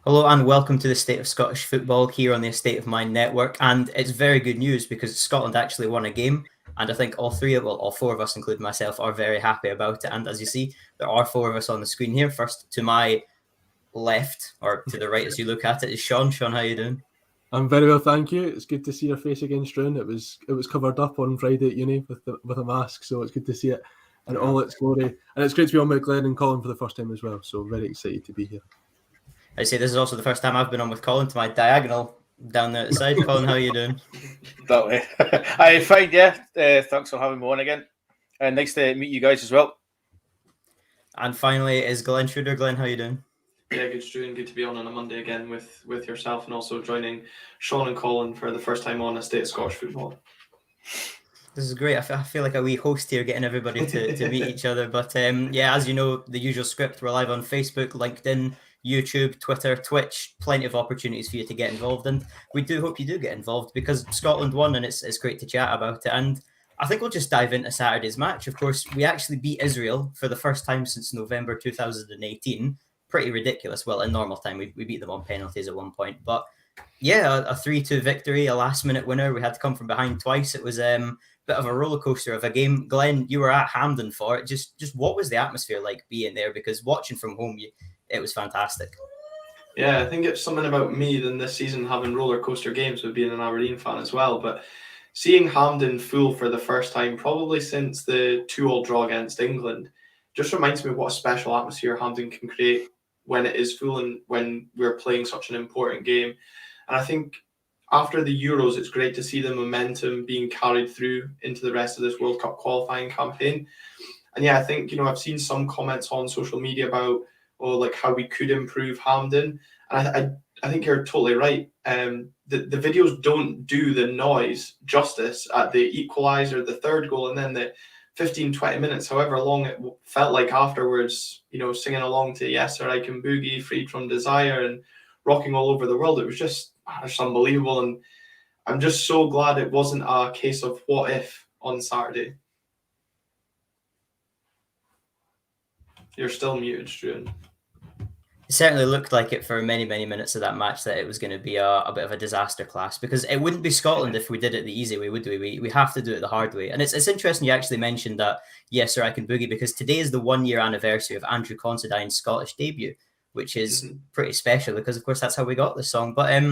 Hello and welcome to the State of Scottish Football here on the Estate of Mind Network. And it's very good news because Scotland actually won a game. And I think all four of us, including myself, are very happy about it. And as you see, there are four of us on the screen here. First, to my left, or to the right as you look at it, is Sean. Sean, how are you doing? I'm very well, thank you. It's good to see your face again, Struan. It was covered up on Friday at uni with a mask, so it's good to see it in all its glory. And it's great to be on with Glenn and Colin for the first time as well. So very excited to be here. I say this is also the first time I've been on with Colin, to my diagonal down there at the side. Colin, how are you doing? That way. I'm fine, yeah. Thanks for having me on again. And nice to meet you guys as well. And finally is Glenn Schroeder. Glenn, how are you doing? Yeah, good, Stu, and good to be on a Monday again with yourself, and also joining Sean and Colin for the first time on a State of Scottish Football. This is great. I feel like a wee host here, getting everybody to meet each other. But yeah, as you know, the usual script. We're live on Facebook, LinkedIn, YouTube, Twitter, Twitch. Plenty of opportunities for you to get involved, and we do hope you do get involved because Scotland won, and it's great to chat about it. And I think we'll just dive into Saturday's match. Of course, we actually beat Israel for the first time since November 2018. Pretty ridiculous. Well, in normal time, we beat them on penalties at one point. But yeah, a 3-2 victory, a last-minute winner. We had to come from behind twice. It was a bit of a roller coaster of a game. Glenn, you were at Hampden for it. Just what was the atmosphere like being there? Because watching from home, it was fantastic. Yeah, I think it's something about me than this season having roller coaster games with being an Aberdeen fan as well. But seeing Hampden full for the first time, probably since the 2-2 draw against England, just reminds me of what a special atmosphere Hampden can create when it is full and when we're playing such an important game. And I think after the Euros, it's great to see the momentum being carried through into the rest of this World Cup qualifying campaign. And yeah, I think, I've seen some comments on social media about, like how we could improve Hampden. And I think you're totally right. The videos don't do the noise justice at the equaliser, the third goal, and then the 15, 20 minutes, however long it felt like afterwards, singing along to Yes Sir I Can Boogie, Freed From Desire, and rocking all over the world. It was just unbelievable. And I'm just so glad it wasn't a case of what if on Saturday. You're still muted, Struan. It certainly looked like it for many, many minutes of that match that it was going to be a bit of a disaster class, because it wouldn't be Scotland if we did it the easy way, would we? We have to do it the hard way. And it's interesting you actually mentioned that Yes Sir I Can Boogie, because today is the 1-year anniversary of Andrew Considine's Scottish debut, which is pretty special because, of course, that's how we got this song. But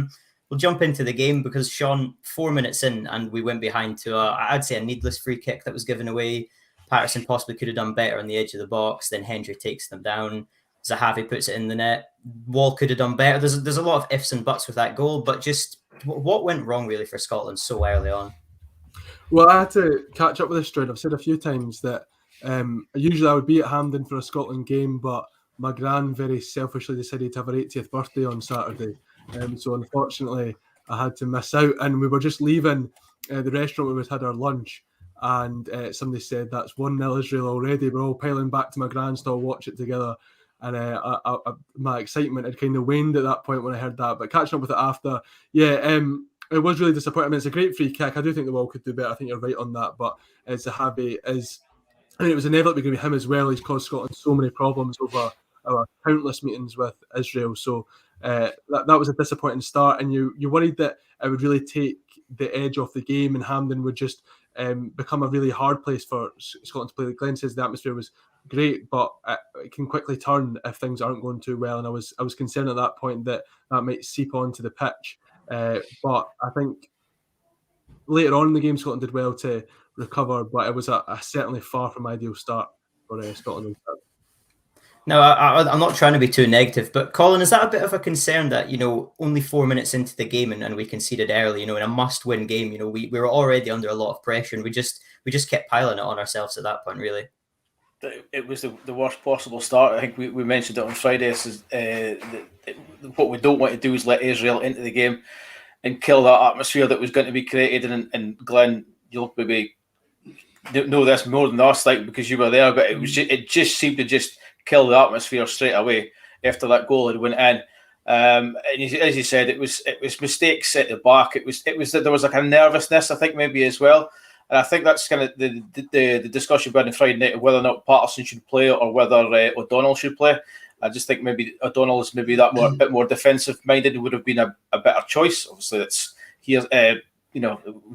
we'll jump into the game because, Sean, 4 minutes in and we went behind to, I'd say, a needless free kick that was given away. Patterson possibly could have done better on the edge of the box. Then Hendry takes them down. Zahavi puts it in the net. Wall could have done better. There's a lot of ifs and buts with that goal, but just what went wrong really for Scotland so early on? Well, I had to catch up with this, Struan. I've said a few times that usually I would be at Hampden for a Scotland game, but my gran very selfishly decided to have her 80th birthday on Saturday. So unfortunately, I had to miss out. And we were just leaving the restaurant where we'd had our lunch. And somebody said, that's 1-0 Israel already. We're all piling back to my gran's to all watch it together. And my excitement had kind of waned at that point when I heard that. But catching up with it after, it was really disappointing. I mean, it's a great free kick. I do think the Wall could do better. I think you're right on that. But Zahavi is, it was inevitably going to be him as well. He's caused Scotland so many problems over our countless meetings with Israel. So that was a disappointing start. And you worried that it would really take the edge off the game and Hampden would just become a really hard place for Scotland to play. Like Glenn says, the atmosphere was great, but it can quickly turn if things aren't going too well. And I was concerned at that point that might seep onto the pitch. But I think later on in the game, Scotland did well to recover, but it was a certainly far from ideal start for Scotland. No, I'm not trying to be too negative, but Colin, is that a bit of a concern that, only 4 minutes into the game and we conceded early, in a must-win game, we were already under a lot of pressure and we just kept piling it on ourselves at that point, really? It was the worst possible start. I think we mentioned it on Friday. What we don't want to do is let Israel into the game and kill that atmosphere that was going to be created. And Glenn, you'll maybe know this more than us, because you were there, but it just seemed to just kill the atmosphere straight away after that goal had went in. And as you said, it was mistakes at the back. It was that there was like a nervousness, I think, maybe as well. And I think that's kind of the discussion about on Friday night of whether or not Patterson should play or whether O'Donnell should play. I just think maybe O'Donnell is maybe that bit more defensive minded, would have been a better choice. Obviously, we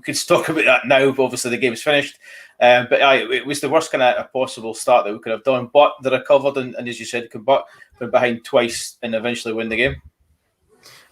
could talk about that now, but obviously the game's finished. But it was the worst kind of possible start that we could have done. But they recovered and as you said, come behind twice and eventually win the game.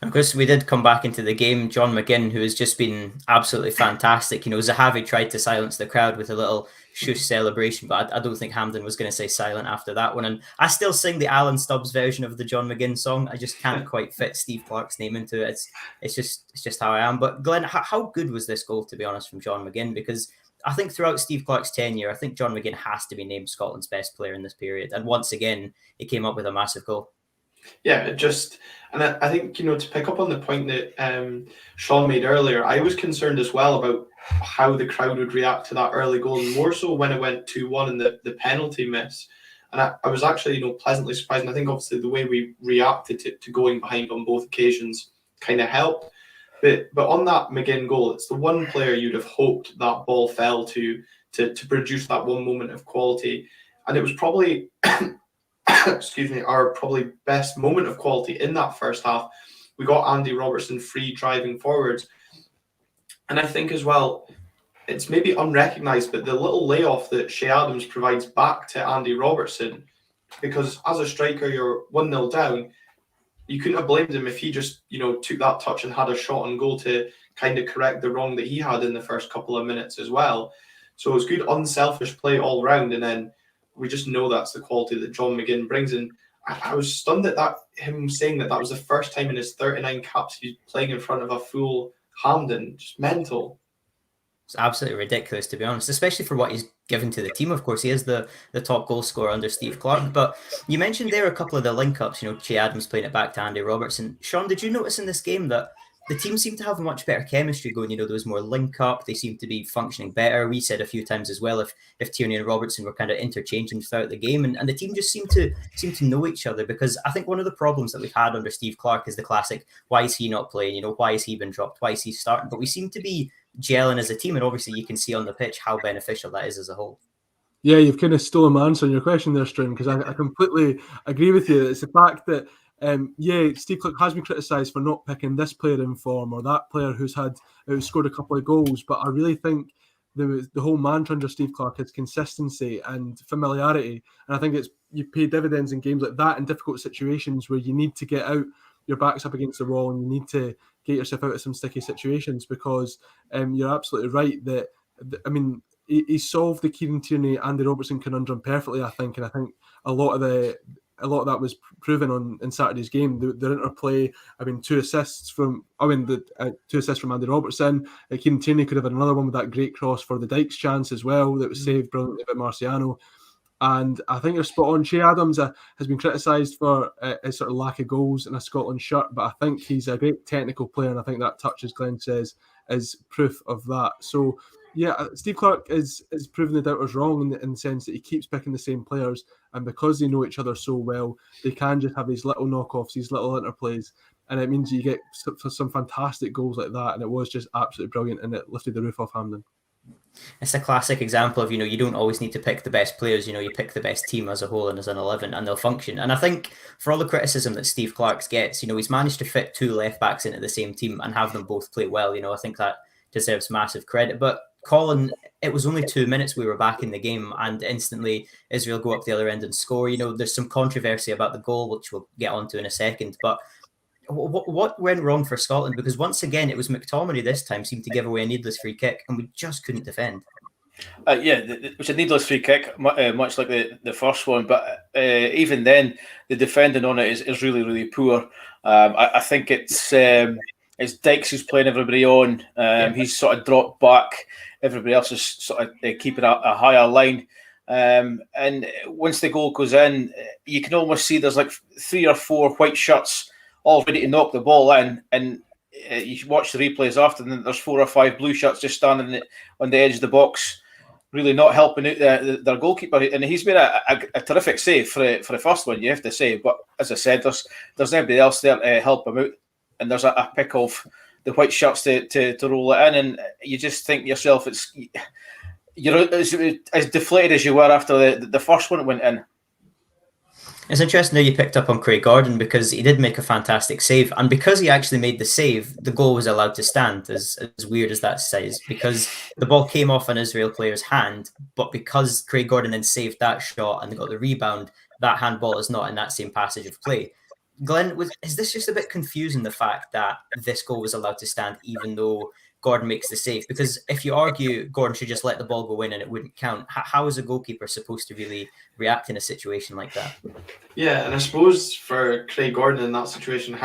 Of course, we did come back into the game. John McGinn, who has just been absolutely fantastic. Zahavi tried to silence the crowd with a little shush celebration, but I don't think Hampden was going to say silent after that one. And I still sing the Alan Stubbs version of the John McGinn song. I just can't quite fit Steve Clarke's name into it. It's just how I am. But Glenn, how good was this goal, to be honest, from John McGinn? Because I think throughout Steve Clarke's tenure, I think John McGinn has to be named Scotland's best player in this period. And once again, he came up with a massive goal. Yeah, and I think, to pick up on the point that Sean made earlier, I was concerned as well about how the crowd would react to that early goal, and more so when it went 2-1 and the penalty miss. And I was actually, pleasantly surprised. And I think obviously the way we reacted to going behind on both occasions kind of helped. But on that McGinn goal, it's the one player you'd have hoped that ball fell to produce that one moment of quality. And it was probably excuse me, our probably best moment of quality in that first half. We got Andy Robertson free driving forwards. And I think as well, it's maybe unrecognised, but the little layoff that Shea Adams provides back to Andy Robertson, because as a striker, you're 1-0 down, you couldn't have blamed him if he just, took that touch and had a shot on goal to kind of correct the wrong that he had in the first couple of minutes as well. So it was good, unselfish play all round, and then we just know that's the quality that John McGinn brings in. I was stunned at him saying that was the first time in his 39 caps he's playing in front of a full Hampden. Just mental. It's absolutely ridiculous, to be honest, especially for what he's given to the team. Of course, he is the top goal scorer under Steve Clarke. But you mentioned there a couple of the link-ups, Che Adams playing it back to Andy Robertson. Sean, did you notice in this game that the team seemed to have much better chemistry going? There was more link-up. They seemed to be functioning better. We said a few times as well, if Tierney and Robertson were kind of interchanging throughout the game, and the team just seemed to know each other. Because I think one of the problems that we've had under Steve Clarke is the classic, why is he not playing? Why has he been dropped? Why is he starting? But we seem to be gelling as a team, and obviously you can see on the pitch how beneficial that is as a whole. Yeah, you've kind of stolen my answer on your question there, String, because I completely agree with you. It's the fact that Steve Clarke has been criticised for not picking this player in form or that player who's scored a couple of goals, but I really think the whole mantra under Steve Clarke is consistency and familiarity, and I think you pay dividends in games like that in difficult situations where you need to get out, your back's up against the wall, and you need to get yourself out of some sticky situations. Because you're absolutely right that he solved the Kieran Tierney Andy Robertson conundrum perfectly, I think, and I think a lot of that was proven in Saturday's game. The interplay. 2 assists from Andy Robertson. Kieran Tierney could have had another one with that great cross for the Dykes chance as well that was saved brilliantly by Marciano. And I think you're spot on. Shea Adams has been criticised for his sort of lack of goals in a Scotland shirt, but I think he's a great technical player, and I think that touch, as Glenn says, is proof of that. So yeah, Steve Clarke is proving the doubters wrong in the sense that he keeps picking the same players, and because they know each other so well, they can just have these little knockoffs, these little interplays, and it means you get some fantastic goals like that. And it was just absolutely brilliant, and it lifted the roof off Hampden. It's a classic example of, you don't always need to pick the best players, you pick the best team as a whole and as an 11, and they'll function. And I think for all the criticism that Steve Clarke gets, he's managed to fit 2 left backs into the same team and have them both play well. I think that deserves massive credit. But Colin, it was only 2 minutes we were back in the game, and instantly Israel go up the other end and score. There's some controversy about the goal, which we'll get onto in a second. But what went wrong for Scotland? Because once again, it was McTominay this time seemed to give away a needless free kick, and we just couldn't defend. It was a needless free kick, much like the first one. But even then, the defending on it is really, really poor. I think it's Dykes who's playing everybody on. He's sort of dropped back. Everybody else is sort of keeping a higher line. And once the goal goes in, you can almost see there's like 3 or 4 white shirts all ready to knock the ball in. And you watch the replays after, and there's 4 or 5 blue shirts just standing on the edge of the box, really not helping out their goalkeeper. And he's made a terrific save for the first one, you have to say. But as I said, there's nobody else there to help him out. And there's a pick of the white shirts to roll it in, and you just think to yourself, you're as deflated as you were after the first one that went in. It's interesting that you picked up on Craig Gordon, because he did make a fantastic save. And because he actually made the save, the goal was allowed to stand, as weird as that says, because the ball came off an Israel player's hand. But because Craig Gordon then saved that shot and got the rebound, that handball is not in that same passage of play. Glenn, is this just a bit confusing, the fact that this goal was allowed to stand even though Gordon makes the save? Because if you argue Gordon should just let the ball go in and it wouldn't count, how is a goalkeeper supposed to really react in a situation like that? Yeah, and I suppose for Craig Gordon in that situation,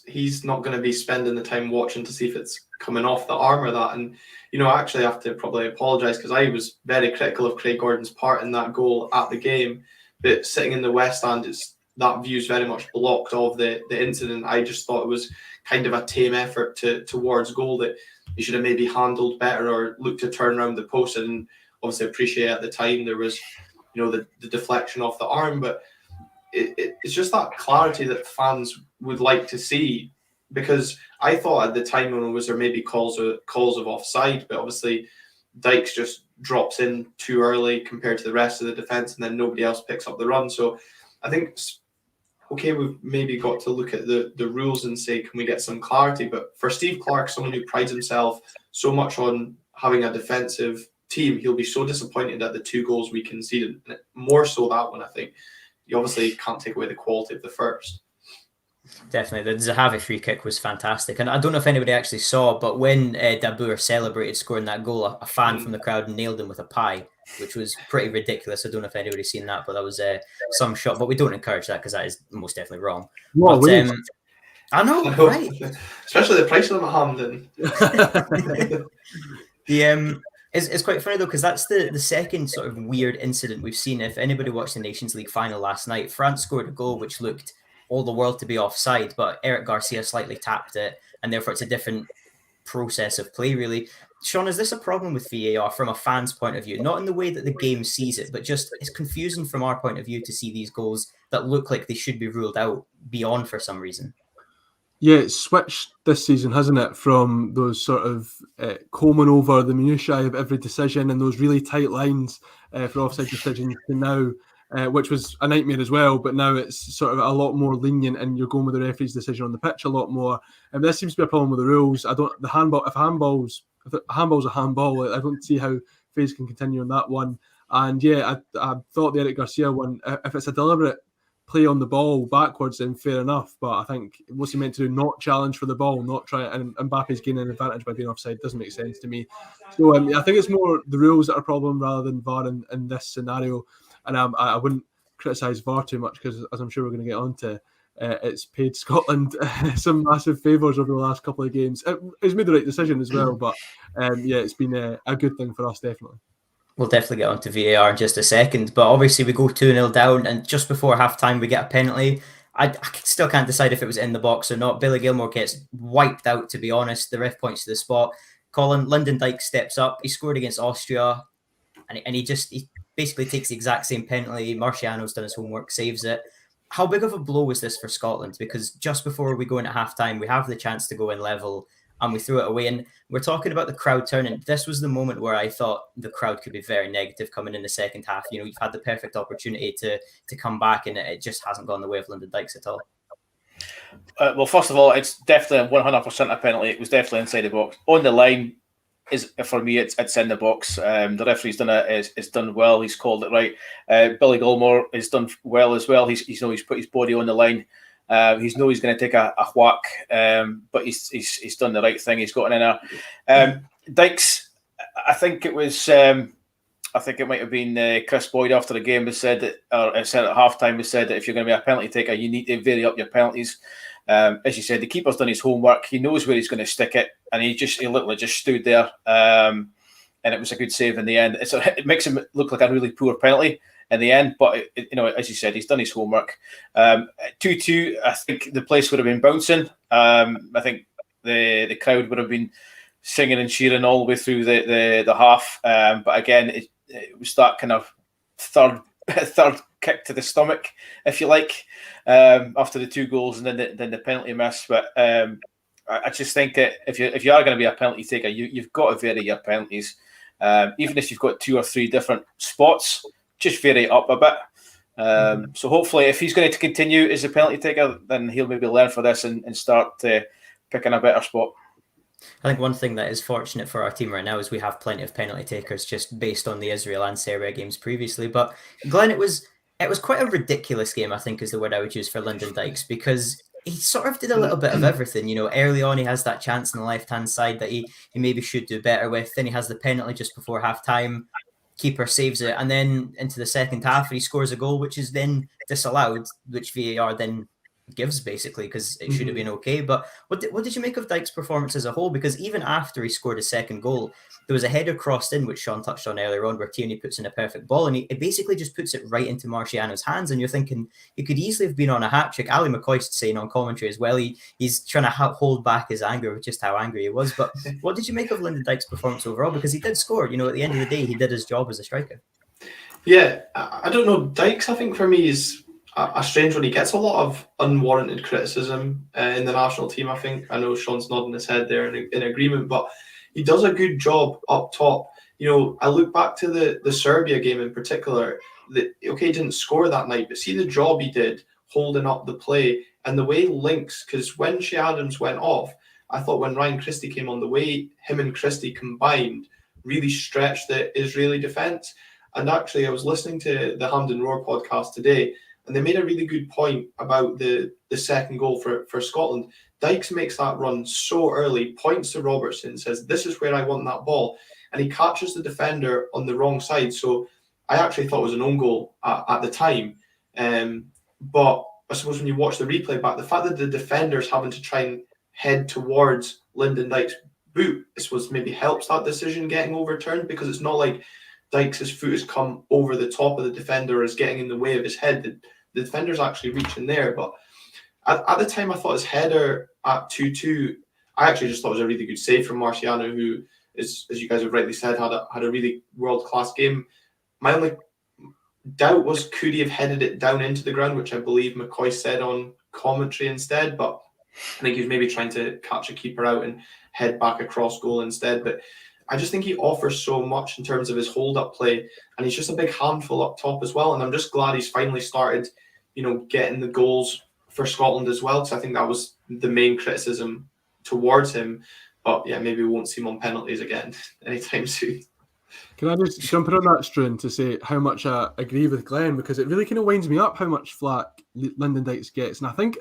he's not going to be spending the time watching to see if it's coming off the arm or that. And, I actually have to probably apologise, because I was very critical of Craig Gordon's part in that goal at the game. But sitting in the West Stand, that view is very much blocked of the incident. I just thought it was kind of a tame effort towards goal that he should have maybe handled better or looked to turn around the post. And obviously appreciate at the time there was, the deflection off the arm. But it's just that clarity that fans would like to see, because I thought at the time, was there maybe calls of offside, but obviously Dykes just drops in too early compared to the rest of the defence, and then nobody else picks up the run. So I think, okay, we've maybe got to look at the rules and say, can we get some clarity? But for Steve Clarke, someone who prides himself so much on having a defensive team, he'll be so disappointed at the 2 goals we conceded. More so that one, I think. You obviously can't take away the quality of the first. Definitely. The Zahavi free kick was fantastic. And I don't know if anybody actually saw, but when Dabour celebrated scoring that goal, a fan from the crowd nailed him with a pie, which was pretty ridiculous. I don't know if anybody's seen that, but that was some shot. But we don't encourage that, because that is most definitely wrong. Well, but, I know, right? Especially the price of them at Hampden. It's quite funny, though, because that's the second sort of weird incident we've seen. If anybody watched the Nations League final last night, France scored a goal which looked all the world to be offside, but Eric Garcia slightly tapped it, and therefore it's a different process of play, really. Sean, is this a problem with VAR from a fan's point of view? Not in the way that the game sees it, but just it's confusing from our point of view to see these goals that look like they should be ruled out beyond for some reason. Yeah, it's switched this season, hasn't it, from those sort of combing over the minutiae of every decision and those really tight lines for offside decisions to now, which was a nightmare as well, but now it's sort of a lot more lenient and you're going with the referee's decision on the pitch a lot more. And this seems to be a problem with the rules. If a handball's a handball, I don't see how FaZe can continue on that one. And yeah, I thought the Eric Garcia one, if it's a deliberate play on the ball backwards, then fair enough. But I think what's he meant to do? Not challenge for the ball, not try. And Mbappe's gaining an advantage by being offside. Doesn't make sense to me. So I think it's more the rules that are a problem rather than VAR in this scenario. And I wouldn't criticise VAR too much, because, as I'm sure we're going to get on to, it's paid Scotland some massive favours over the last couple of games. It's made the right decision as well, but yeah, it's been a good thing for us, definitely. We'll definitely get on to VAR in just a second, but obviously we go 2-0 down, and just before half-time we get a penalty. I still can't decide if it was in the box or not. Billy Gilmour gets wiped out, to be honest. The ref points to the spot. Lyndon Dykes steps up. He scored against Austria, and he basically takes the exact same penalty. Marciano's done his homework, saves it. How big of a blow was this for Scotland? Because just before we go into half-time, we have the chance to go in level, and we threw it away. And we're talking about the crowd turning. This was the moment where I thought the crowd could be very negative coming in the second half. You've had the perfect opportunity to come back, and it just hasn't gone the way of Lyndon Dykes at all. Well, first of all, it's definitely 100% a penalty. It was definitely inside the box. On the line, for me, it's in the box. The referee's done it. It's done well. He's called it right. Billy Gilmour has done well as well. He's put his body on the line. He's going to take a whack, but he's done the right thing. He's gotten in there. Dykes, I think it was. I think it might have been Chris Boyd after the game has said that, or said at halftime has said that if you're going to be a penalty taker, you need to vary up your penalties. As you said, the keeper's done his homework. He knows where he's going to stick it, and he literally just stood there, and it was a good save in the end. It makes him look like a really poor penalty in the end, but as you said, he's done his homework. 2-2, I think the place would have been bouncing. I think the crowd would have been singing and cheering all the way through the half. But again, it was that kind of third kick to the stomach, if you like, after the 2 goals and then the penalty miss. But I just think that if you are going to be a penalty taker, you've got to vary your penalties. Even if you've got 2 or 3 different spots, just vary it up a bit. So hopefully, if he's going to continue as a penalty taker, then he'll maybe learn for this and start picking a better spot. I think one thing that is fortunate for our team right now is we have plenty of penalty takers just based on the Israel and Serbia games previously. But Glenn, it was quite a ridiculous game, I think is the word I would use for Lyndon Dykes, because he sort of did a little bit of everything. Early on he has that chance on the left-hand side that he maybe should do better with. Then he has the penalty just before half-time. Keeper saves it. And then into the second half, he scores a goal, which is then disallowed, which VAR then gives basically because it should have been okay. But what did you make of Dykes' performance as a whole? Because even after he scored his second goal, there was a header crossed in, which Sean touched on earlier on, where Tierney puts in a perfect ball, and he basically just puts it right into Marciano's hands. And you're thinking he could easily have been on a hat trick. Ali McCoy's saying on commentary as well, he's trying to hold back his anger with just how angry he was. But what did you make of Lyndon Dykes' performance overall? Because he did score. At the end of the day, he did his job as a striker. Yeah, I don't know. Dykes, I think for me is a strange one. He gets a lot of unwarranted criticism in the national team, I think. I know Sean's nodding his head there in agreement, but he does a good job up top. I look back to the Serbia game in particular. He didn't score that night, but see the job he did holding up the play and the way links, because when Shea Adams went off, I thought when Ryan Christie came on, the way him and Christie combined really stretched the Israeli defence. And actually, I was listening to the Hampden Roar podcast today, and they made a really good point about the second goal for Scotland. Dykes makes that run so early, points to Robertson, says, this is where I want that ball. And he catches the defender on the wrong side. So I actually thought it was an own goal at the time. But I suppose when you watch the replay back, the fact that the defender's having to try and head towards Lyndon Dykes' boot, I suppose maybe helps that decision getting overturned, because it's not like Dykes' foot has come over the top of the defender or is getting in the way of his head. The defender's actually reaching there. But at the time, I thought his header at 2-2, I actually just thought it was a really good save from Marciano, who is, as you guys have rightly said, had a really world-class game. My only doubt was, could he have headed it down into the ground, which I believe McCoy said on commentary instead. But I think he was maybe trying to catch a keeper out and head back across goal instead. But I just think he offers so much in terms of his hold-up play, and he's just a big handful up top as well. And I'm just glad he's finally started, getting the goals for Scotland as well, because I think that was the main criticism towards him. But yeah, maybe we won't see him on penalties again anytime soon. Can I just jump in on that, Struan, to say how much I agree with Glenn, because it really kind of winds me up how much flack Lyndon Dykes gets. And I think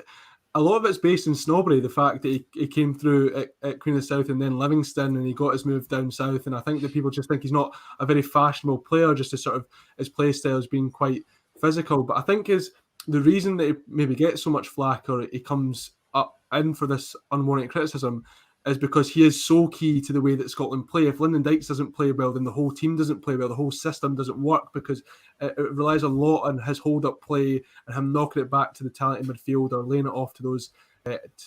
a lot of it's based in snobbery, the fact that he came through at Queen of the South and then Livingston, and he got his move down south. And I think that people just think he's not a very fashionable player, just as sort of his play style has been quite physical. But I think the reason that he maybe gets so much flack, or he comes up in for this unwarranted criticism, is because he is so key to the way that Scotland play. If Lyndon Dykes doesn't play well, then the whole team doesn't play well. The whole system doesn't work, because it relies a lot on his hold-up play and him knocking it back to the talented midfield or laying it off to those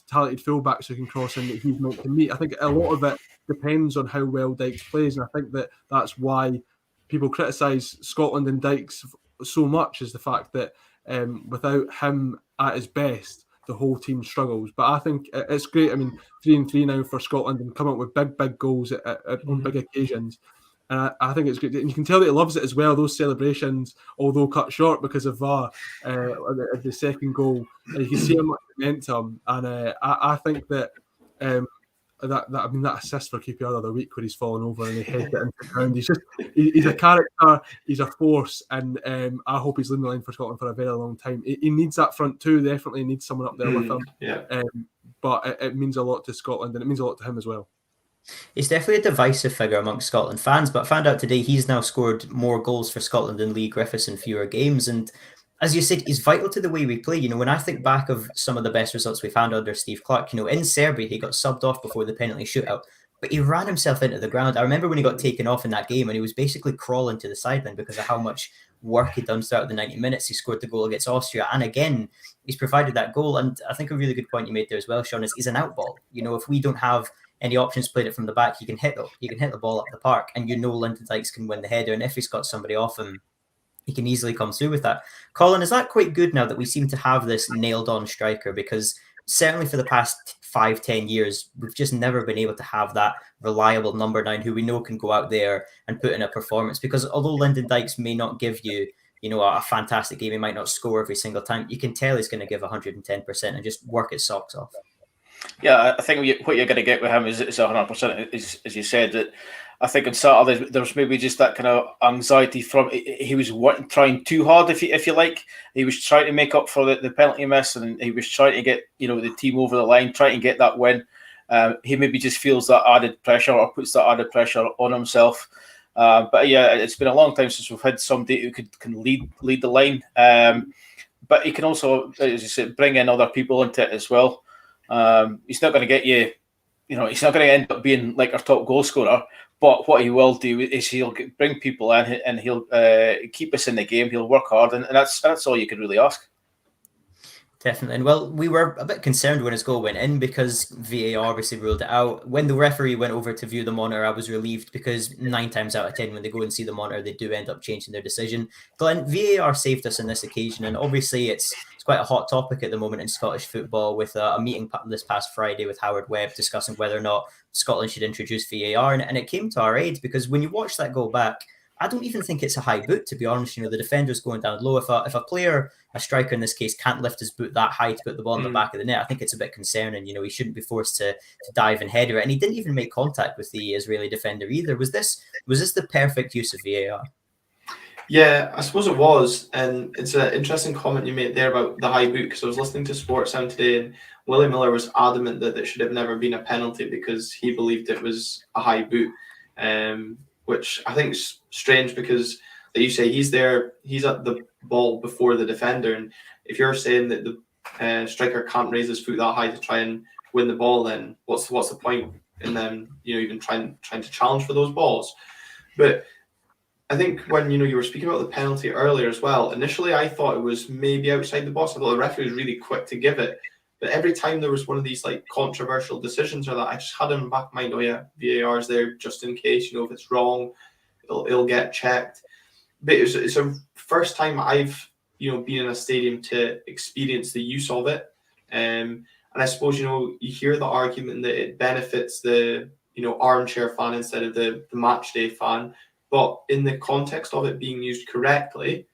talented fullbacks who can cross in that he's meant to meet. I think a lot of it depends on how well Dykes plays, and I think that's why people criticise Scotland and Dykes so much, is the fact that without him at his best, the whole team struggles. But I think it's great. I mean, 3-3 now for Scotland, and come up with big goals on big occasions. And I think it's great. And you can tell that he loves it as well. Those celebrations, although cut short because of VAR, the second goal, you can see how much it meant to him. And I think that that assist for QPR the other week, where he's fallen over and he heads it into the ground. He's a character, he's a force, and I hope he's leading the line for Scotland for a very long time. He needs that front two, definitely needs someone up there with him. Yeah. But it means a lot to Scotland, and it means a lot to him as well. He's definitely a divisive figure amongst Scotland fans, but I found out today he's now scored more goals for Scotland than Lee Griffiths in fewer games. And as you said, he's vital to the way we play. When I think back of some of the best results we found under Steve Clarke, in Serbia, he got subbed off before the penalty shootout, but he ran himself into the ground. I remember when he got taken off in that game, and he was basically crawling to the sideline because of how much work he'd done throughout the 90 minutes. He scored the goal against Austria, and again, he's provided that goal. And I think a really good point you made there as well, Sean, is he's an outball. If we don't have any options played it from the back, he can hit the ball up the park, and Lyndon Dykes can win the header, and if he's got somebody off him, he can easily come through with that. Colin, is that quite good now that we seem to have this nailed-on striker? Because certainly for the past 5-10 years, we've just never been able to have that reliable number 9 who we know can go out there and put in a performance. Because although Lyndon Dykes may not give you a fantastic game. He might not score every single time. You can tell he's going to give 110% and just work his socks off. Yeah, I think what you're going to get with him is 100%, as you said. That I think on Saturday there was maybe just that kind of anxiety from he was trying too hard, if you like. He was trying to make up for the penalty miss, and he was trying to get the team over the line, trying to get that win. He maybe just feels that added pressure, or puts that added pressure on himself. But yeah, it's been a long time since we've had somebody who can lead the line. But he can also, as you said, bring in other people into it as well. He's not going to get you, he's not going to end up being like our top goal scorer. But what he will do is he'll bring people in and he'll keep us in the game. He'll work hard, and that's all you could really ask. Definitely. And well, we were a bit concerned when his goal went in because VAR obviously ruled it out. When the referee went over to view the monitor, I was relieved because 9 times out of 10, when they go and see the monitor, they do end up changing their decision. Glenn, VAR saved us on this occasion. And obviously it's quite a hot topic at the moment in Scottish football, with a meeting this past Friday with Howard Webb discussing whether or not Scotland should introduce VAR. And it came to our aid because when you watch that goal back, I don't even think it's a high boot, to be honest. The defender's going down low. If a player, a striker in this case, can't lift his boot that high to put the ball in the back of the net, I think it's a bit concerning. He shouldn't be forced to dive and header it. And he didn't even make contact with the Israeli defender either. Was this the perfect use of VAR? Yeah, I suppose it was. And it's an interesting comment you made there about the high boot, because I was listening to Sports Sound today, and Willie Miller was adamant that it should have never been a penalty because he believed it was a high boot. Which I think is strange because, like you say, he's there, he's at the ball before the defender. And if you're saying that the striker can't raise his foot that high to try and win the ball, then what's the point in them, even trying to challenge for those balls? But I think when, you were speaking about the penalty earlier as well, initially I thought it was maybe outside the box. I thought the referee was really quick to give it. But every time there was one of these controversial decisions or that, I just had in the back of my mind, oh yeah, VAR is there just in case, if it's wrong, it'll get checked. But it's a first time I've, been in a stadium to experience the use of it. And I suppose, you hear the argument that it benefits the, armchair fan instead of the match day fan. But in the context of it being used correctly,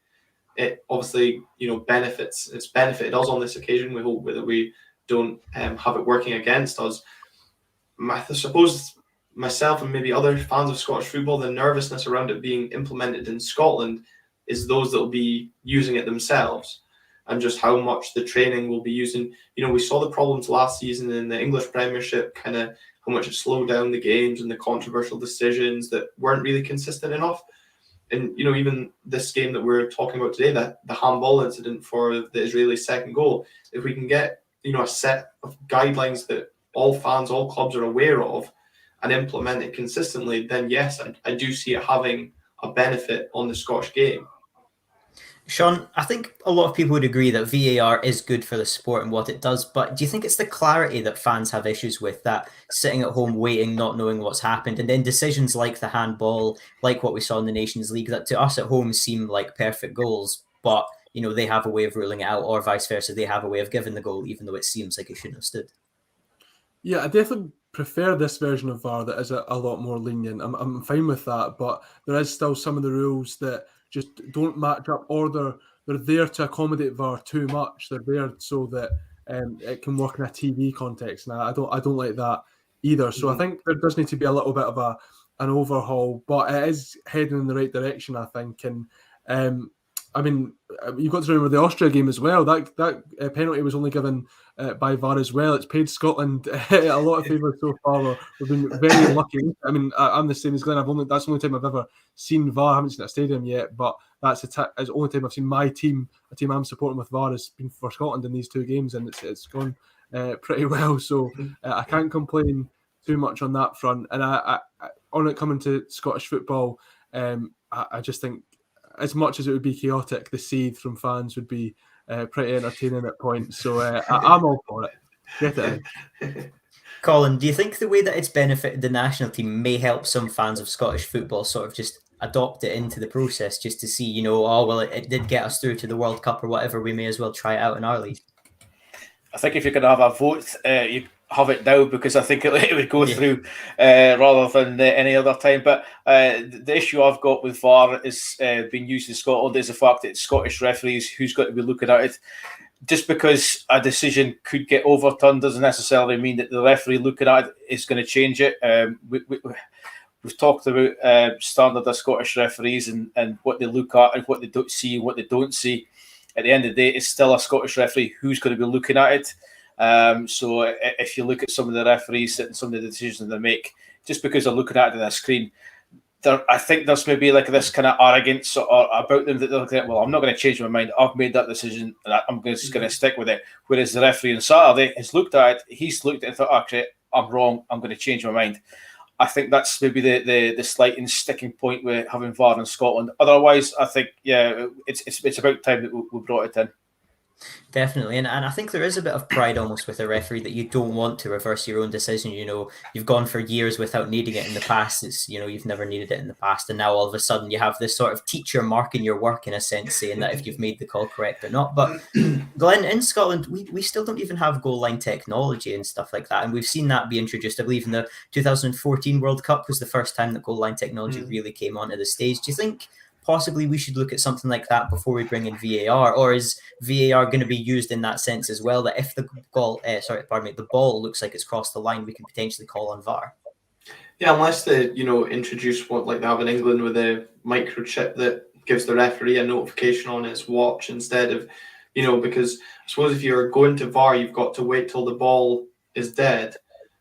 it obviously, benefits. It's benefited us on this occasion. We hope that we don't have it working against us. I suppose myself and maybe other fans of Scottish football, the nervousness around it being implemented in Scotland is those that will be using it themselves, and just how much the training will be using. We saw the problems last season in the English Premiership, kind of how much it slowed down the games and the controversial decisions that weren't really consistent enough. And, even this game that we're talking about today, that the handball incident for the Israeli second goal, if we can get, a set of guidelines that all fans, all clubs are aware of and implement it consistently, then yes, I do see it having a benefit on the Scottish game. Sean, I think a lot of people would agree that VAR is good for the sport and what it does, but do you think it's the clarity that fans have issues with, that sitting at home waiting, not knowing what's happened, and then decisions like the handball, like what we saw in the Nations League, that to us at home seem like perfect goals, but they have a way of ruling it out, or vice versa, they have a way of giving the goal even though it seems like it shouldn't have stood? Yeah, I definitely prefer this version of VAR that is a lot more lenient. I'm fine with that, but there is still some of the rules that just don't match up, or they're there to accommodate VAR too much. They're there so that it can work in a TV context, and I don't like that either. So I think there does need to be a little bit of an overhaul, but it is heading in the right direction, I think. And you've got to remember the Austria game as well. That penalty was only given by VAR as well. It's paid Scotland a lot of favours so far. We've been very lucky. I'm the same as Glenn. That's the only time I've ever seen VAR. I haven't seen it at a stadium yet, but that's the only time I've seen my team, a team I'm supporting with VAR, has been for Scotland in these 2 games, and it's gone pretty well. So I can't complain too much on that front. And I on it coming to Scottish football, I just think, as much as it would be chaotic, the seethe from fans would be pretty entertaining at points. So I'm all for it. Get it in. Colin, do you think the way that it's benefited the national team may help some fans of Scottish football sort of just adopt it into the process, just to see, it did get us through to the World Cup or whatever, we may as well try it out in our league? I think if you're going to have a vote, you have it now because I think it would go through rather than any other time. But the issue I've got with VAR is being used in Scotland is the fact that it's Scottish referees who's got to be looking at it. Just because a decision could get overturned doesn't necessarily mean that the referee looking at it is going to change it. We've talked about standard of Scottish referees and what they look at and what they don't see and what they don't see. At the end of the day, it's still a Scottish referee who's going to be looking at it. So if you look at some of the referees and some of the decisions they make, just because they're looking at it on a screen, I think there's maybe like this kind of arrogance about them that they're looking at, well, I'm not going to change my mind. I've made that decision and I'm just going to stick with it. Whereas the referee on Saturday has looked at it, he's looked at it and thought, actually, I'm wrong. I'm going to change my mind. I think that's maybe the slight sticking point with having VAR in Scotland. Otherwise, I think, it's about time that we brought it in. Definitely, and I think there is a bit of pride almost with a referee that you don't want to reverse your own decision. You've gone for years without needing it in the past. It's you've never needed it in the past, and now all of a sudden you have this sort of teacher marking your work in a sense, saying that if you've made the call correct or not. But Glenn, in Scotland, we still don't even have goal line technology and stuff like that, and we've seen that be introduced. I believe in the 2014 World Cup was the first time that goal line technology really came onto the stage. Do you think possibly we should look at something like that before we bring in VAR, or is VAR going to be used in that sense as well? That if the ball looks like it's crossed the line, we can potentially call on VAR. Yeah, unless they introduce what like they have in England with a microchip that gives the referee a notification on his watch instead of, because I suppose if you're going to VAR, you've got to wait till the ball is dead,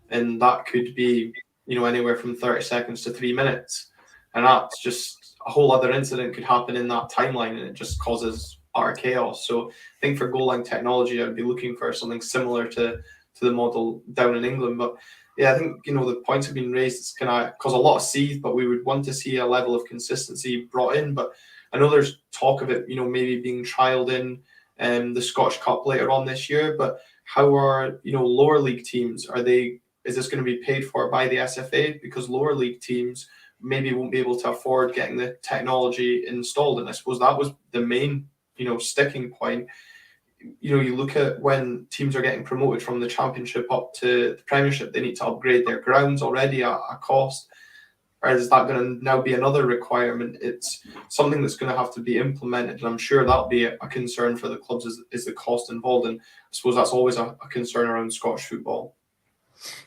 and that could be anywhere from 30 seconds to 3 minutes, and that's just a whole other incident could happen in that timeline, and it just causes utter chaos. So I think for goal line technology, I'd be looking for something similar to the model down in England. But yeah, I think the points have been raised. It's going to cause a lot of seethe, but we would want to see a level of consistency brought in. But I know there's talk of it, maybe being trialed in the Scottish Cup later on this year. But how are lower league teams? Is this going to be paid for by the SFA? Because lower league teams maybe won't be able to afford getting the technology installed. And I suppose that was the main, sticking point. You look at when teams are getting promoted from the Championship up to the Premiership, they need to upgrade their grounds already at a cost. Or is that going to now be another requirement? It's something that's going to have to be implemented. And I'm sure that'll be a concern for the clubs is the cost involved. And I suppose that's always a concern around Scottish football.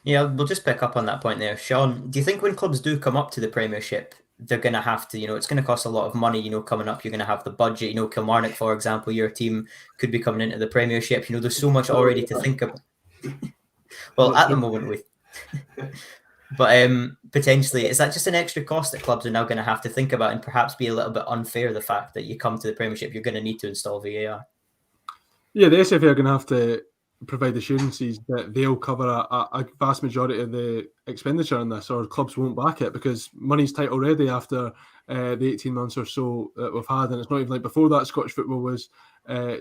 Yeah, we'll just pick up on that point there. Sean, do you think when clubs do come up to the Premiership, they're going to have to, it's going to cost a lot of money, coming up, you're going to have the budget, Kilmarnock, for example, your team could be coming into the Premiership, there's so much already to think about. Well, at the moment, but potentially, is that just an extra cost that clubs are now going to have to think about, and perhaps be a little bit unfair, the fact that you come to the Premiership, you're going to need to install VAR? Yeah, the SFA are going to have to provide assurances that they'll cover a vast majority of the expenditure on this, or clubs won't back it, because money's tight already after the 18 months or so that we've had, and it's not even like before that Scottish football was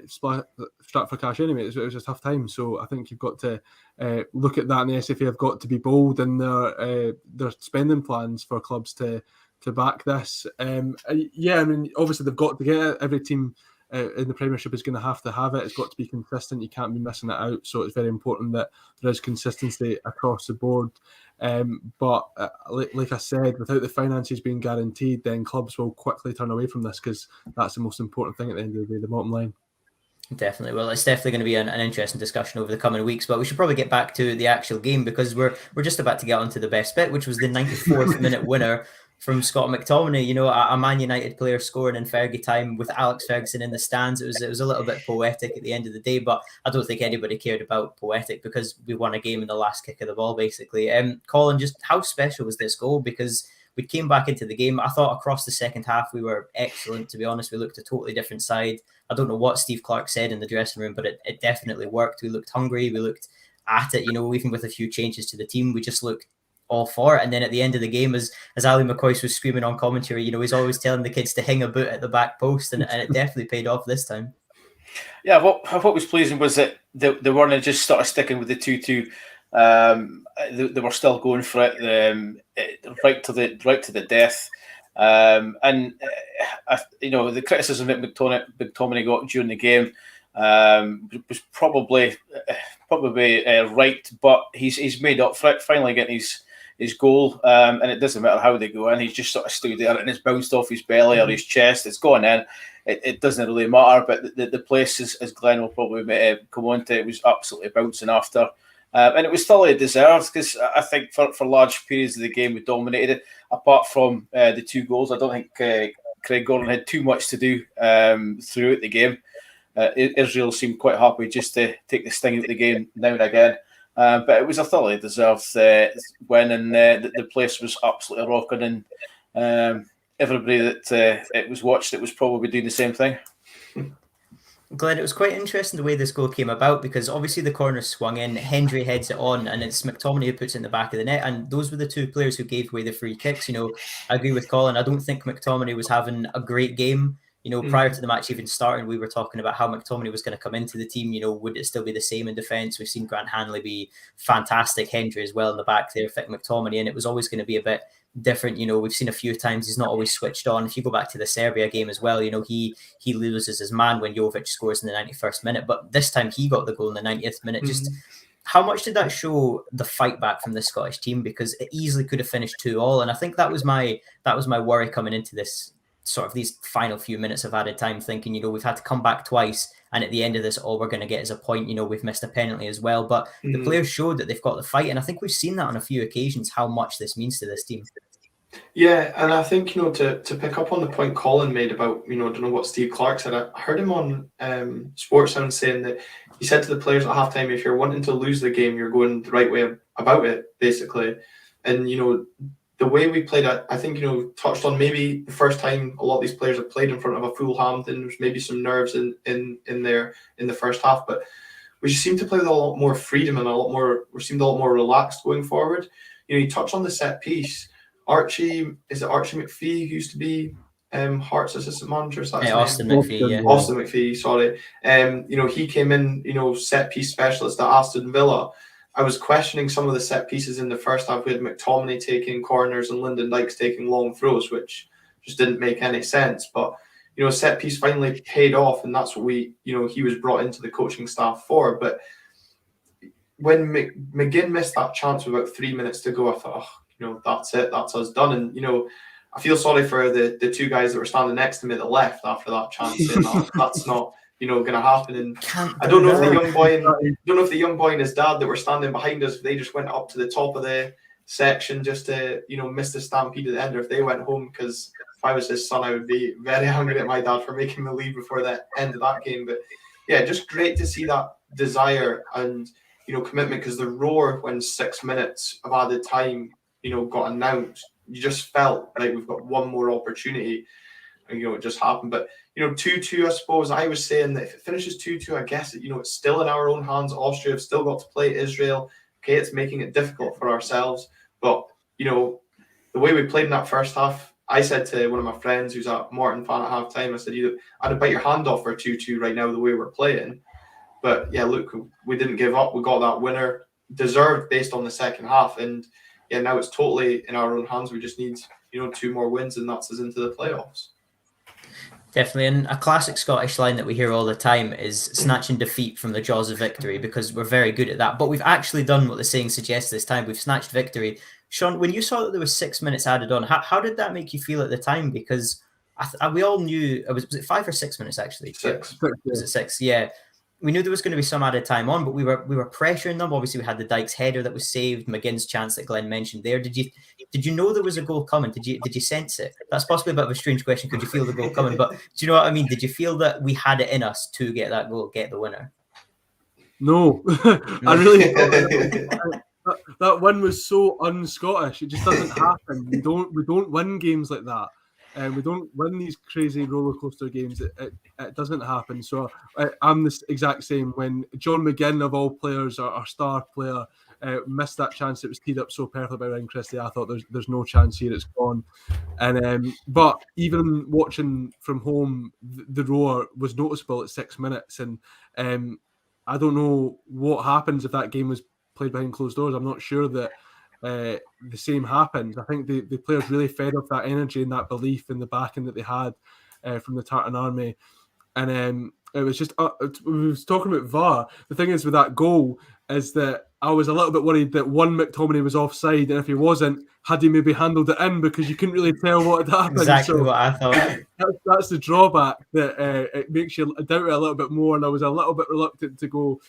strapped for cash anyway. It was a tough time, so I think you've got to look at that, and the SFA have got to be bold in their spending plans for clubs to back this. Obviously they've got to get it. Every team in the Premiership is going to have it. It's got to be consistent. You can't be missing it out. So it's very important that there is consistency across the board. But like I said, without the finances being guaranteed, then clubs will quickly turn away from this, because that's the most important thing at the end of the day, the bottom line. Definitely. Well, it's definitely going to be an interesting discussion over the coming weeks, but we should probably get back to the actual game, because we're just about to get on to the best bit, which was the 94th minute winner from Scott McTominay. A Man United player scoring in Fergie time with Alex Ferguson in the stands. It was a little bit poetic at the end of the day, but I don't think anybody cared about poetic, because we won a game in the last kick of the ball, basically. Colin, just how special was this goal? Because we came back into the game. I thought across the second half we were excellent, to be honest. We looked a totally different side. I don't know what Steve Clarke said in the dressing room, but it definitely worked. We looked hungry. We looked at it, even with a few changes to the team. We just looked all for it. And then at the end of the game, as Ali McCoy was screaming on commentary, he's always telling the kids to hang a boot at the back post, and it definitely paid off this time. Yeah, what was pleasing was that they weren't just sort of sticking with the 2-2. They were still going for it right to the death. The criticism that McTominay got during the game was probably probably right, but he's made up for it, finally getting his goal, and it doesn't matter how they go in. He's just sort of stood there and it's bounced off his belly or his chest. It's gone in. It doesn't really matter. But the place, as Glenn will probably come on to, it was absolutely bouncing after. And it was thoroughly deserved, because I think for large periods of the game we dominated it. Apart from the 2 goals, I don't think Craig Gordon had too much to do throughout the game. Israel seemed quite happy just to take the sting out of the game now and again. But it was a thoroughly deserved win, and the place was absolutely rocking, and everybody that it was watched, it was probably doing the same thing. Glenn, it was quite interesting the way this goal came about, because obviously the corner swung in, Hendry heads it on, and it's McTominay who puts it in the back of the net, and those were the 2 players who gave away the free kicks. I agree with Colin. I don't think McTominay was having a great game. Prior to the match even starting, we were talking about how McTominay was going to come into the team. Would it still be the same in defence? We've seen Grant Hanley be fantastic, Hendry as well in the back there, fit McTominay, and it was always going to be a bit different. We've seen a few times he's not always switched on. If you go back to the Serbia game as well, he loses his man when Jovic scores in the 91st minute, but this time he got the goal in the 90th minute. Just how much did that show the fight back from the Scottish team? Because it easily could have finished 2-2, and I think that was my worry coming into this sort of these final few minutes of added time, thinking, we've had to come back twice, and at the end of this, all we're going to get is a point. We've missed a penalty as well, but the players showed that they've got the fight, and I think we've seen that on a few occasions, how much this means to this team. Yeah, and I think, to pick up on the point Colin made about, I don't know what Steve Clarke said. I heard him on Sports Sound saying that he said to the players at halftime, if you're wanting to lose the game, you're going the right way about it, basically. And, the way we played, I think, touched on maybe the first time a lot of these players have played in front of a full Hampden. There's maybe some nerves in there in the first half, but we just seemed to play with a lot more freedom and we seemed a lot more relaxed going forward. You touch on the set piece. Archie McPhee, who used to be Hearts assistant manager? Austin McPhee, yeah. Austin McPhee, sorry. He came in, set piece specialist at Aston Villa. I was questioning some of the set pieces in the first half. We had McTominay taking corners and Lyndon Dykes taking long throws, which just didn't make any sense. But, set piece finally paid off, and that's what he was brought into the coaching staff for. But when McGinn missed that chance with about 3 minutes to go, I thought, that's it, that's us done. And, I feel sorry for the 2 guys that were standing next to me that left after that chance. That's not going to happen. And I don't know if the young boy and his dad that were standing behind us, if they just went up to the top of the section just to miss the stampede at the end, or if they went home, because if I was his son, I would be very angry at my dad for making me leave before the end of that game. But yeah, just great to see that desire and commitment, because the roar when 6 minutes of added time got announced, you just felt like we've got one more opportunity, and it just happened. But 2-2, I suppose I was saying that if it finishes 2-2, I guess it's still in our own hands. Austria have still got to play Israel. Okay, it's making it difficult for ourselves, but the way we played in that first half, I said to one of my friends who's a Morton fan at halftime, I said, I'd bite your hand off for 2-2 right now the way we're playing. But yeah, look, we didn't give up. We got that winner, deserved based on the second half, and yeah, now it's totally in our own hands. We just need 2 more wins, and that's us into the playoffs. Definitely, and a classic Scottish line that we hear all the time is snatching defeat from the jaws of victory, because we're very good at that. But we've actually done what the saying suggests this time. We've snatched victory. Sean, when you saw that there was 6 minutes added on, how did that make you feel at the time? Because we all knew, was it 5 or 6 minutes actually? 6. Was it 6? Yeah. We knew there was going to be some added time on, but we were pressuring them. Obviously, we had the Dykes header that was saved, McGinn's chance that Glenn mentioned there. Did you know there was a goal coming? Did you sense it? That's possibly a bit of a strange question. Could you feel the goal coming? But do you know what I mean? Did you feel that we had it in us to get that goal, get the winner? No, I really that win was so un-Scottish. It just doesn't happen. We don't win games like that. And we don't win these crazy roller coaster games. It doesn't happen. So I'm the exact same. When John McGinn, of all players, our star player, missed that chance, it was teed up so perfectly by Ryan Christie. I thought there's no chance here. It's gone. And but even watching from home, the roar was noticeable at 6 minutes. And I don't know what happens if that game was played behind closed doors. I'm not sure that the same happens. I think the players really fed off that energy and that belief in the backing that they had from the Tartan Army. And it was just, we was talking about VAR. The thing is with that goal, is that I was a little bit worried that one McTominay was offside, and if he wasn't, had he maybe handled it in, because you couldn't really tell what had happened. Exactly So what I thought. that's the drawback, that it makes you doubt it a little bit more. And I was a little bit reluctant to go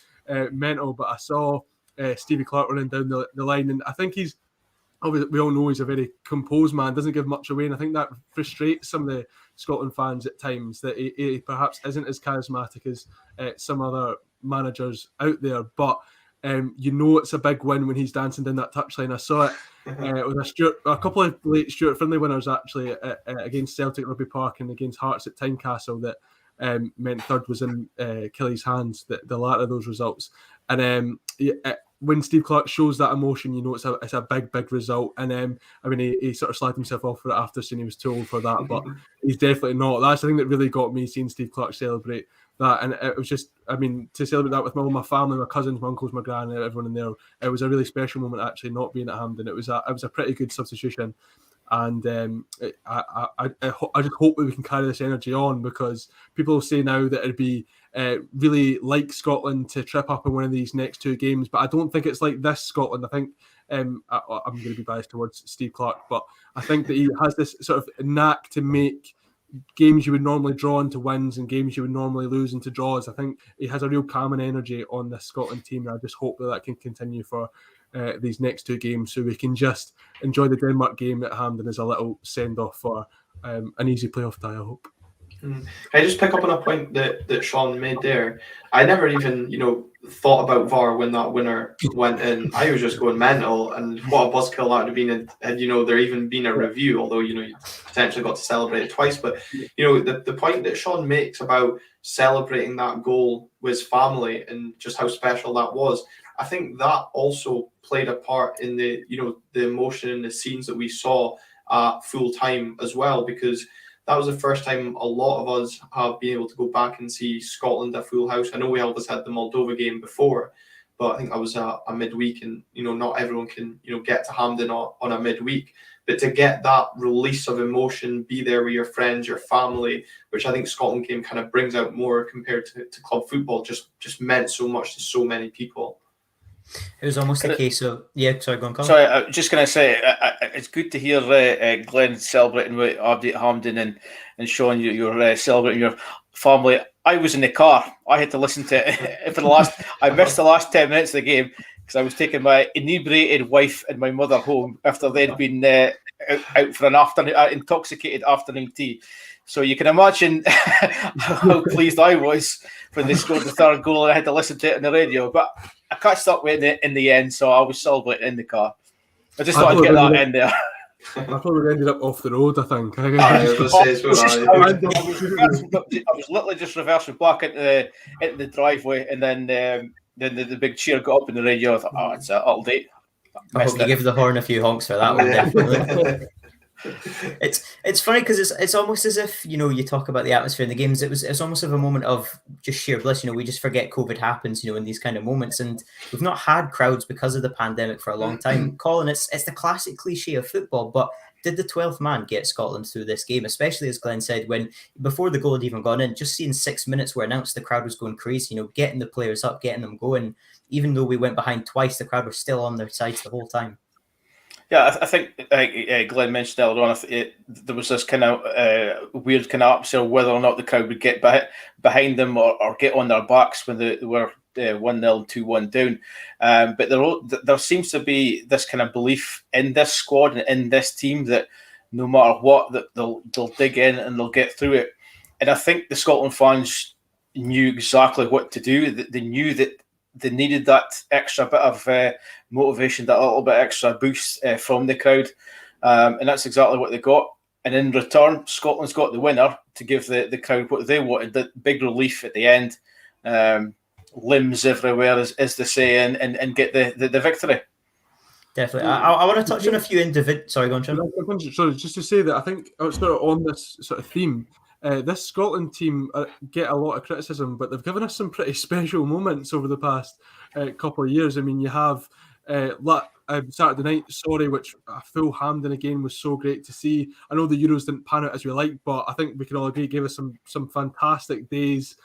mental, but I saw Stevie Clarke running down the line, and I think he's, obviously, we all know he's a very composed man, doesn't give much away, and I think that frustrates some of the Scotland fans at times, that he perhaps isn't as charismatic as some other managers out there. But it's a big win when he's dancing down that touchline. I saw it with a couple of late Stuart Findlay winners, actually, against Celtic at Rugby Park and against Hearts at Tynecastle, that meant third was in Kelly's hands, the latter of those results. And when Steve Clarke shows that emotion, it's a big result. And he sort of slagged himself off for it after saying he was too old for that, but he's definitely not. That's the thing that really got me, seeing Steve Clarke celebrate that. And it was just, to celebrate that with my family, my cousins, my uncles, my gran, everyone in there. It was a really special moment, actually, not being at Hampden. It was a pretty good substitution. And I just hope that we can carry this energy on, because people say now that it'd be really like Scotland to trip up in one of these next two games, but I don't think it's like this Scotland. I think I'm going to be biased towards Steve Clarke, but I think that he has this sort of knack to make games you would normally draw into wins and games you would normally lose into draws. I think he has a real calming energy on this Scotland team, and I just hope that can continue for these next two games, so we can just enjoy the Denmark game at Hampden as a little send-off for an easy playoff tie, I hope. I just pick up on a point that Sean made there. I never even, thought about VAR when that winner went in. I was just going mental, and what a buzzkill that would have been had there even been a review, although, you potentially got to celebrate it twice. But, the point that Sean makes about celebrating that goal with family and just how special that was, I think that also played a part in the emotion and the scenes that we saw at full time as well, because that was the first time a lot of us have been able to go back and see Scotland at full house. I know we always had the Moldova game before, but I think that was a midweek, and not everyone can get to Hampden on a midweek. But to get that release of emotion, be there with your friends, your family, which I think Scotland game kind of brings out more compared to club football, just meant so much to so many people. It was almost a case of sorry, go on, Colin. Sorry, I was just going to say it's good to hear Glenn celebrating with Abdi at Hampden and Sean, you're celebrating your family. I was in the car. I had to listen to it for the last. I missed the last 10 minutes of the game because I was taking my inebriated wife and my mother home after they'd been out for an intoxicated afternoon tea. So you can imagine how pleased I was when they scored the third goal, and I had to listen to it on the radio. But I catched up with it in the end, so I was celebrating in the car. I just thought I'd get that in there. I probably ended up off the road, I think. I was literally just reversing back into the driveway, and then the big cheer got up in the radio. I thought, oh, it's all day. I hope you give the horn a few honks for that one, definitely. It's funny because it's almost as if you talk about the atmosphere in the games. It's almost of a moment of just sheer bliss. We just forget COVID happens. In these kind of moments, and we've not had crowds because of the pandemic for a long time. Colin, it's the classic cliche of football, but did the 12th man get Scotland through this game? Especially as Glenn said, when before the goal had even gone in, just seeing 6 minutes were announced, the crowd was going crazy. Getting the players up, getting them going. Even though we went behind twice, the crowd was still on their sides the whole time. Yeah, I think Glenn mentioned earlier on, there was this kind of weird kind of atmosphere whether or not the crowd would get behind them or get on their backs when they were 1-0, 2-1 down. But there seems to be this kind of belief in this squad and in this team that no matter what, that they'll dig in and they'll get through it. And I think the Scotland fans knew exactly what to do. They knew that they needed that extra bit of motivation, that little bit extra boost from the crowd. And that's exactly what they got. And in return, Scotland's got the winner to give the crowd what they wanted, the big relief at the end. Limbs everywhere, as they say, and get the victory. Definitely. I want to touch on a few individual. Sorry, go on, Sean. Sorry, just to say that I think sort of on this sort of theme, this Scotland team get a lot of criticism, but they've given us some pretty special moments over the past couple of years. I mean, you have Saturday night, which a full Hampden again was so great to see. I know the Euros didn't pan out as we liked, but I think we can all agree gave us some fantastic days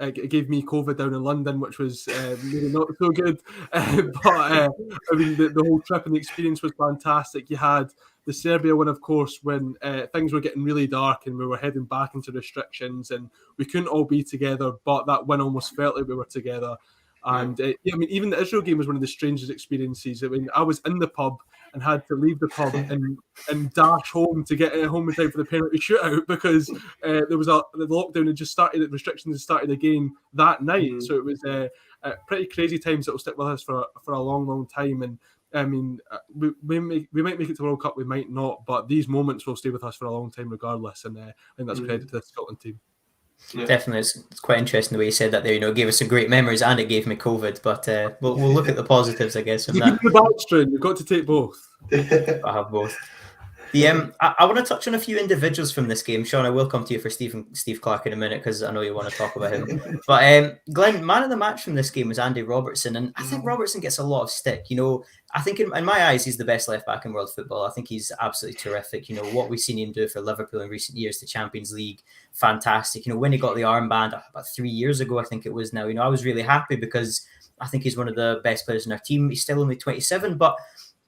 it gave me COVID down in London, which was maybe not so good. I mean, the whole trip and the experience was fantastic. You had the Serbia one, of course, when things were getting really dark and we were heading back into restrictions and we couldn't all be together, but that win almost felt like we were together. And I mean, even the Israel game was one of the strangest experiences. I mean, I was in the pub and had to leave the pub and dash home to get home in time for the penalty shootout because the lockdown had just started, the restrictions had started again that night. So it was pretty crazy times that will stick with us for a long, long time. And I mean, we might make it to the World Cup, we might not, but these moments will stay with us for a long time regardless. And I think that's credit to the Scotland team. Yeah. Definitely, it's quite interesting the way you said that there. It gave us some great memories and it gave me COVID. But we'll look at the positives, I guess. From that, the backstring, you've got to take both. I have both. I want to touch on a few individuals from this game. Sean, I will come to you for Steve Clarke in a minute because I know you want to talk about him. But Glenn, man of the match from this game was Andy Robertson, and I think Robertson gets a lot of stick. I think in my eyes he's the best left back in world football. I think he's absolutely terrific. What we've seen him do for Liverpool in recent years, the Champions League, fantastic. When he got the armband about 3 years ago, I think it was now. I was really happy because I think he's one of the best players in our team. He's still only 27, but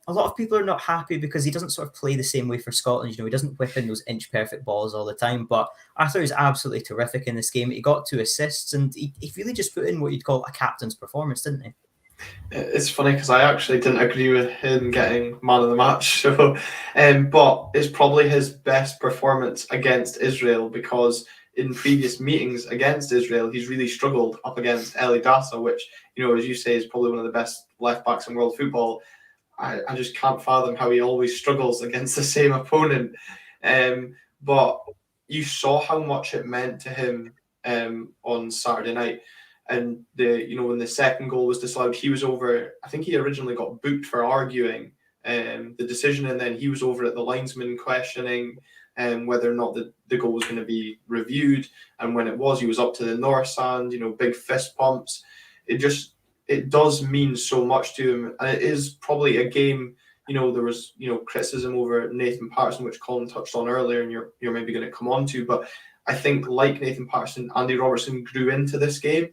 a lot of people are not happy because he doesn't sort of play the same way for Scotland. He doesn't whip in those inch-perfect balls all the time. But I thought he was absolutely terrific in this game. He got 2 assists, and he really just put in what you'd call a captain's performance, didn't he? It's funny because I actually didn't agree with him getting man of the match. So, but it's probably his best performance against Israel because in previous meetings against Israel, he's really struggled up against Eli Dassa, which, as you say, is probably one of the best left-backs in world football. I just can't fathom how he always struggles against the same opponent. But you saw how much it meant to him on Saturday night. And when the second goal was disallowed, he was over. I think he originally got booked for arguing the decision, and then he was over at the linesman questioning whether or not the goal was going to be reviewed. And when it was, he was up to the north stand, big fist pumps. It does mean so much to him, and it is probably a game. There was criticism over Nathan Patterson, which Colin touched on earlier, and you're maybe going to come on to. But I think, like Nathan Patterson, Andy Robertson grew into this game,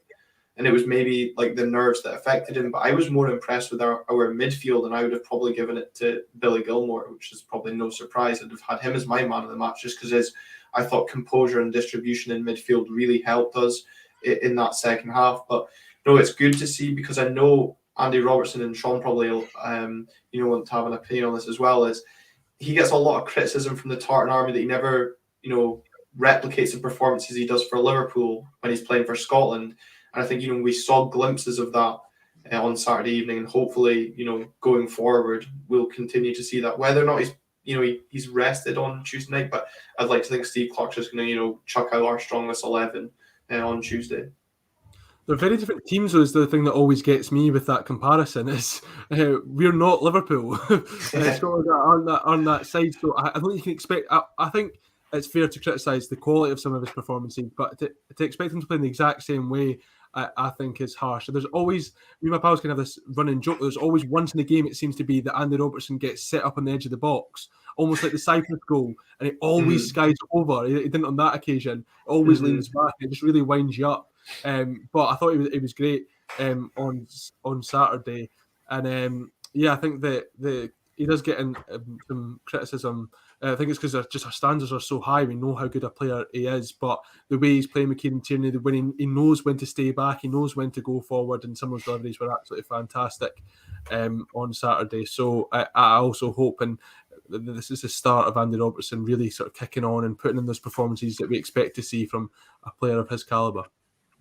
and it was maybe like the nerves that affected him. But I was more impressed with our midfield, and I would have probably given it to Billy Gilmour, which is probably no surprise. I'd have had him as my man of the match just because I thought composure and distribution in midfield really helped us in that second half. But no, it's good to see because I know Andy Robertson, and Sean probably want to have an opinion on this as well, is he gets a lot of criticism from the Tartan Army that he never replicates the performances he does for Liverpool when he's playing for Scotland. And I think we saw glimpses of that on Saturday evening, and hopefully going forward we'll continue to see that. Whether or not he's rested on Tuesday night, but I'd like to think Steve Clarke's just going to chuck out our strongest 11 on Tuesday. They're very different teams, though, is the thing that always gets me with that comparison is we're not Liverpool. Scotland are on that side, so I don't think you can expect. I think it's fair to criticise the quality of some of his performances, but to expect him to play in the exact same way, I think is harsh. So there's always, me and my pals can have this running joke, there's always once in the game it seems to be that Andy Robertson gets set up on the edge of the box, almost like the Cyprus goal, and it always skies over. He didn't on that occasion, always leans back, and it just really winds you up. But I thought it was great on Saturday, and I think that he does get in some criticism. I think it's because just our standards are so high. We know how good a player he is, but the way he's playing with Kieran Tierney, he knows when to stay back, he knows when to go forward, and some of those deliveries were absolutely fantastic on Saturday. So I also hope, and this is the start of Andy Robertson really sort of kicking on and putting in those performances that we expect to see from a player of his calibre.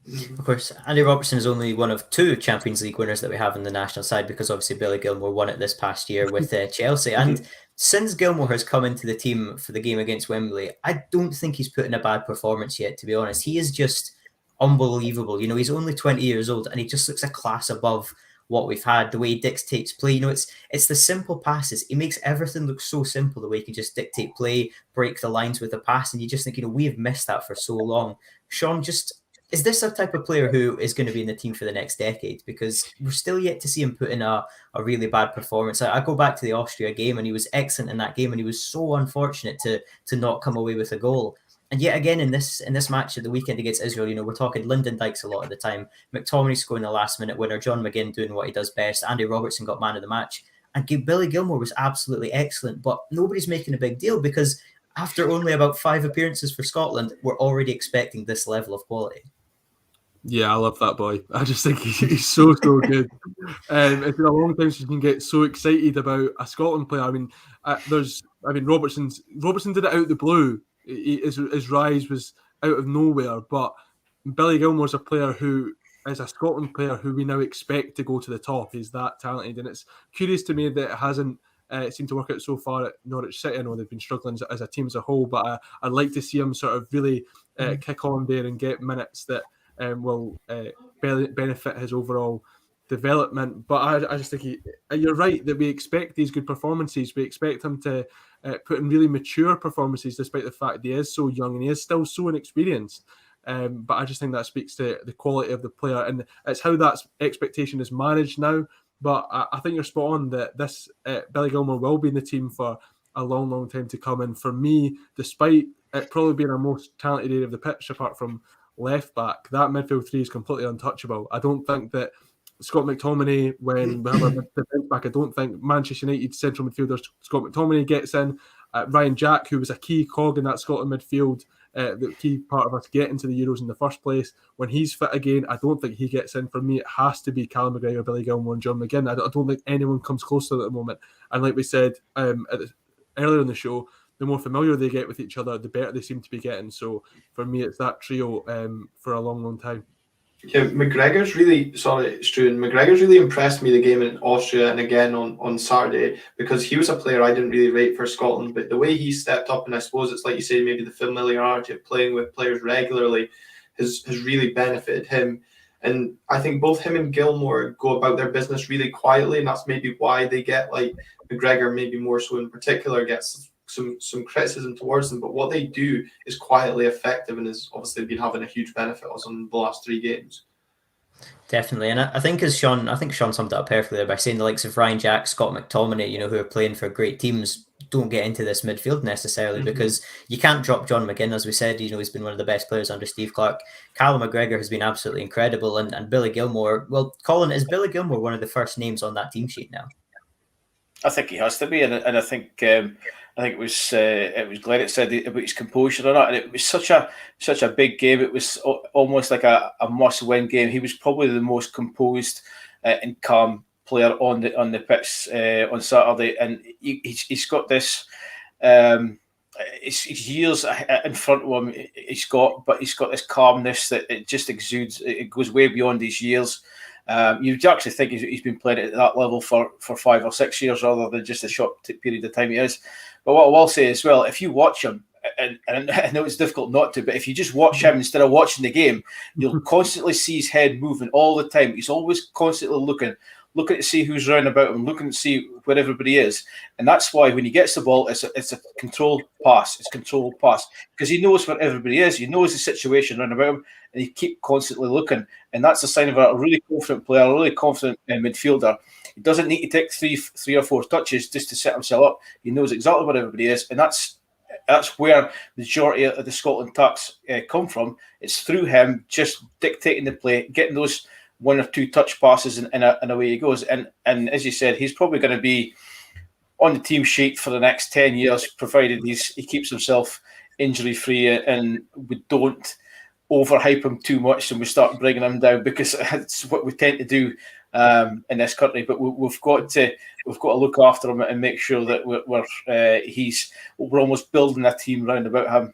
Of course, Andy Robertson is only one of 2 Champions League winners that we have on the national side, because obviously Billy Gilmour won it this past year with Chelsea. And since Gilmour has come into the team for the game against Wembley, I don't think he's put in a bad performance yet, to be honest. He is just unbelievable. He's only 20 years old and he just looks a class above what we've had. The way he dictates play, it's the simple passes. He makes everything look so simple, the way he can just dictate play, break the lines with a pass, and you just think, we have missed that for so long. Sean, is this a type of player who is going to be in the team for the next decade? Because we're still yet to see him put in a really bad performance. I go back to the Austria game, and he was excellent in that game, and he was so unfortunate to not come away with a goal. And yet again in this match at the weekend against Israel, we're talking Lyndon Dykes a lot of the time, McTominay scoring the last minute winner, John McGinn doing what he does best, Andy Robertson got man of the match, and Billy Gilmour was absolutely excellent. But nobody's making a big deal because after only about 5 appearances for Scotland, we're already expecting this level of quality. Yeah, I love that boy. I just think he's so good. It's been a long time since you can get so excited about a Scotland player. I mean, Robertson did it out of the blue. His rise was out of nowhere. But Billy Gilmour's a player who is a Scotland player who we now expect to go to the top. He's that talented, and it's curious to me that it hasn't seemed to work out so far at Norwich City. I know they've been struggling as a team as a whole, but I'd like to see him sort of really kick on there and get minutes that will benefit his overall development. But I just think you're right that we expect these good performances. We expect him to put in really mature performances, despite the fact he is so young and he is still so inexperienced. But I just think that speaks to the quality of the player, and it's how that expectation is managed now. But I think you're spot on that this Billy Gilmour will be in the team for a long, long time to come. And for me, despite it probably being our most talented area of the pitch, apart from left back, that midfield three is completely untouchable. I don't think that Scott McTominay, when we have our defence back, I don't think Manchester United central midfielder Scott McTominay gets in. Ryan Jack, who was a key cog in that Scotland midfield, the key part of us getting to the Euros in the first place, when he's fit again, I don't think he gets in. For me, it has to be Callum McGregor, Billy Gilmour and John McGinn. I don't think anyone comes close to that at the moment. And like we said earlier in the show, the more familiar they get with each other, the better they seem to be getting. So for me, it's that trio for a long, long time. Yeah, McGregor's really impressed me the game in Austria and again on Saturday, because he was a player I didn't really rate for Scotland, but the way he stepped up, and I suppose it's like you say, maybe the familiarity of playing with players regularly has really benefited him. And I think both him and Gilmour go about their business really quietly, and that's maybe why they get, like McGregor maybe more so in particular, gets some criticism towards them, but what they do is quietly effective and has obviously been having a huge benefit us on the last 3 games. Definitely, and I think Sean summed it up perfectly there by saying the likes of Ryan Jack, Scott McTominay, who are playing for great teams, don't get into this midfield necessarily because you can't drop John McGinn, as we said. He's been one of the best players under Steve Clarke. Callum McGregor has been absolutely incredible, and Billy Gilmour. Well, Colin, is Billy Gilmour one of the first names on that team sheet now? I think he has to be, and I think it was Glenn that said about his composure or not, and it was such a big game. It was almost like a must-win game. He was probably the most composed and calm player on the pitch on Saturday, and he's got this. His years in front of him. He's got this calmness that it just exudes. It goes way beyond his years. You'd actually think he's been playing at that level for 5 or 6 years rather than just a short period of time he is. But what I will say as well, if you watch him, and I know it's difficult not to, but if you just watch him instead of watching the game, you'll constantly see his head moving all the time. He's always constantly looking to see who's round about him, looking to see where everybody is. And that's why when he gets the ball, it's a controlled pass. It's controlled pass because he knows where everybody is. He knows the situation round about him, and he keeps constantly looking. And that's a sign of a really confident player, a really confident midfielder. He doesn't need to take three or four touches just to set himself up. He knows exactly where everybody is, and that's where the majority of the Scotland attacks come from. It's through him just dictating the play, getting those 1 or 2 touch passes, and away he goes. And as you said, he's probably going to be on the team sheet for the next 10 years, provided he keeps himself injury free and we don't overhype him too much and we start bringing him down, because that's what we tend to do in this country. But we've got to look after him and make sure that we're almost building a team round about him.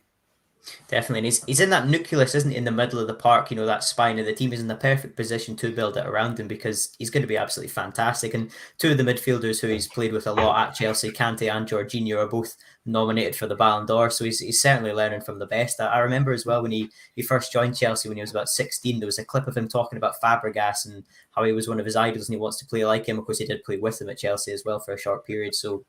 Definitely, and he's in that nucleus, isn't he, in the middle of the park, that spine of the team. Is in the perfect position to build it around him because he's going to be absolutely fantastic. And 2 of the midfielders who he's played with a lot at Chelsea, Kante and Jorginho, are both nominated for the Ballon d'Or, so he's certainly learning from the best. I remember as well when he first joined Chelsea when he was about 16, there was a clip of him talking about Fabregas and how he was one of his idols and he wants to play like him. Of course, he did play with him at Chelsea as well for a short period, so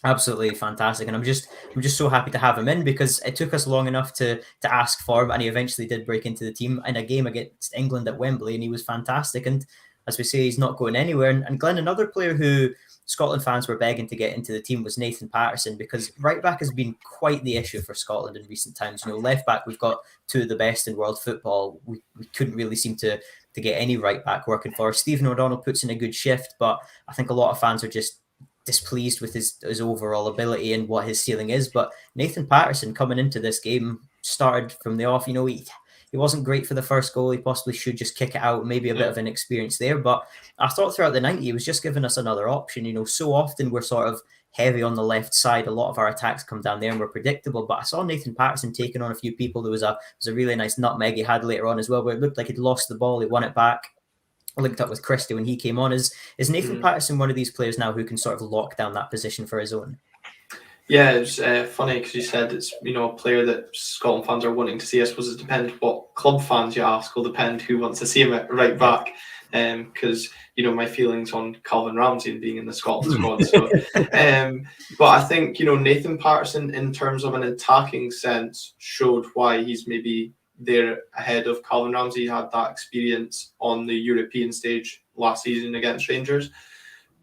absolutely fantastic, and I'm just so happy to have him in because it took us long enough to ask for him, and he eventually did break into the team in a game against England at Wembley, and he was fantastic. And as we say, he's not going anywhere. And Glenn, another player who Scotland fans were begging to get into the team was Nathan Patterson, because right back has been quite the issue for Scotland in recent times. Left back, we've got two of the best in world football. We couldn't really seem to get any right back working for us. Stephen O'Donnell puts in a good shift, but I think a lot of fans are just displeased with his overall ability and what his ceiling is. But Nathan Patterson coming into this game started from the off. He wasn't great for the first goal. He possibly should just kick it out, maybe a bit of inexperience there. But I thought throughout the 90, he was just giving us another option. So often we're sort of heavy on the left side. A lot of our attacks come down there and we're predictable. But I saw Nathan Patterson taking on a few people. There was a really nice nutmeg he had later on as well, where it looked like he'd lost the ball. He won it back. I linked up with Christie when he came on. Is Nathan Patterson one of these players now who can sort of lock down that position for his own? Yeah, it's funny because you said it's a player that Scotland fans are wanting to see. I suppose it depends what club fans you ask. Will depend who wants to see him at right back. Because my feelings on Calvin Ramsey and being in the Scotland squad. So, but I think Nathan Patterson, in terms of an attacking sense, showed why he's maybe there ahead of Calvin Ramsey. He had that experience on the European stage last season against Rangers,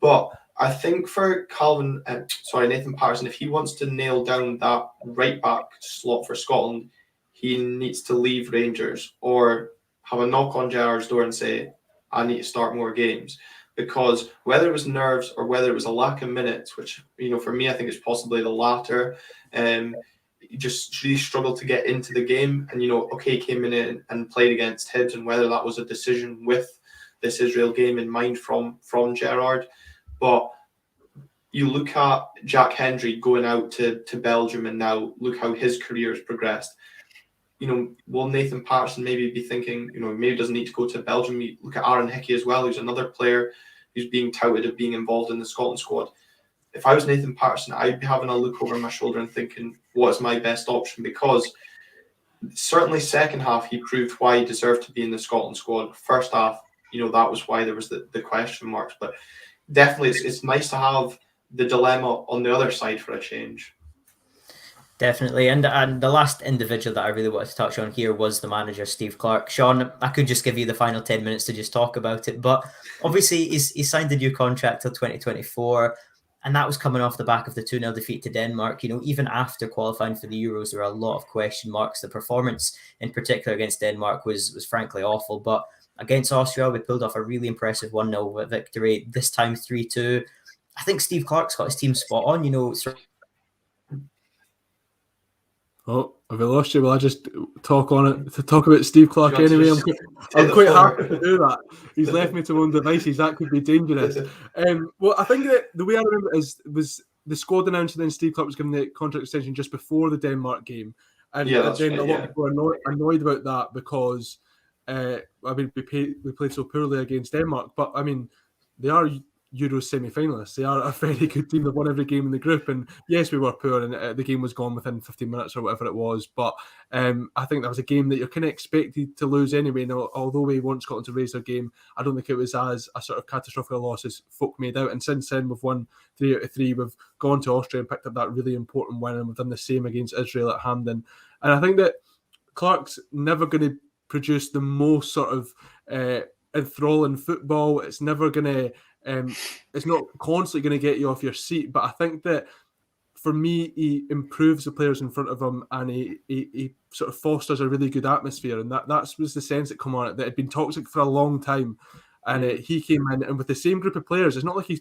but I think for Nathan Patterson, if he wants to nail down that right back slot for Scotland, he needs to leave Rangers or have a knock on Gerrard's door and say, I need to start more games. Because whether it was nerves or whether it was a lack of minutes, which, for me, I think it's possibly the latter, he just really struggled to get into the game. And, came in and played against Hibs, and whether that was a decision with this Israel game in mind from Gerrard. But you look at Jack Hendry going out to Belgium, and now look how his career has progressed. Will Nathan Patterson maybe be thinking, maybe doesn't need to go to Belgium? You look at Aaron Hickey as well, who's another player who's being touted of being involved in the Scotland squad. If I was Nathan Patterson, I'd be having a look over my shoulder and thinking, what is my best option? Because certainly second half, he proved why he deserved to be in the Scotland squad. First half, that was why there was the question marks. But definitely it's nice to have the dilemma on the other side for a change. Definitely. And the last individual that I really wanted to touch on here was the manager, Steve Clarke. Sean, I could just give you the final 10 minutes to just talk about it. But obviously, he signed a new contract till 2024. And that was coming off the back of the 2-0 defeat to Denmark. Even after qualifying for the Euros, there were a lot of question marks. The performance, in particular against Denmark, was frankly awful. But against Austria, we pulled off a really impressive 1-0 victory, this time 3-2. I think Steve Clarke's got his team spot on, Oh, have I lost you? Will I just talk on it to talk about Steve Clarke anyway? I'm quite happy to do that. He's left me to my own devices. That could be dangerous. Well, I think that the way I remember it was the squad announced, and then Steve Clarke was given the contract extension just before the Denmark game, and then a lot of people are annoyed about that because we played so poorly against Denmark. But I mean, they are Euro semi-finalists. They are a very good team. They've won every game in the group, and yes, we were poor, and the game was gone within 15 minutes or whatever it was. But I think that was a game that you're kind of expected to lose anyway. Now, although we want Scotland to raise their game, I don't think it was as a sort of catastrophic loss as folk made out. And since then, we've won 3 out of 3. We've gone to Austria and picked up that really important win, and we've done the same against Israel at Hampden. And I think that Clarke's never going to produce the most sort of enthralling football. It's never going to. It's not constantly going to get you off your seat, but I think that for me, he improves the players in front of him, and he sort of fosters a really good atmosphere, and that was the sense that come on it, that had been toxic for a long time, and he came in, and with the same group of players, it's not like he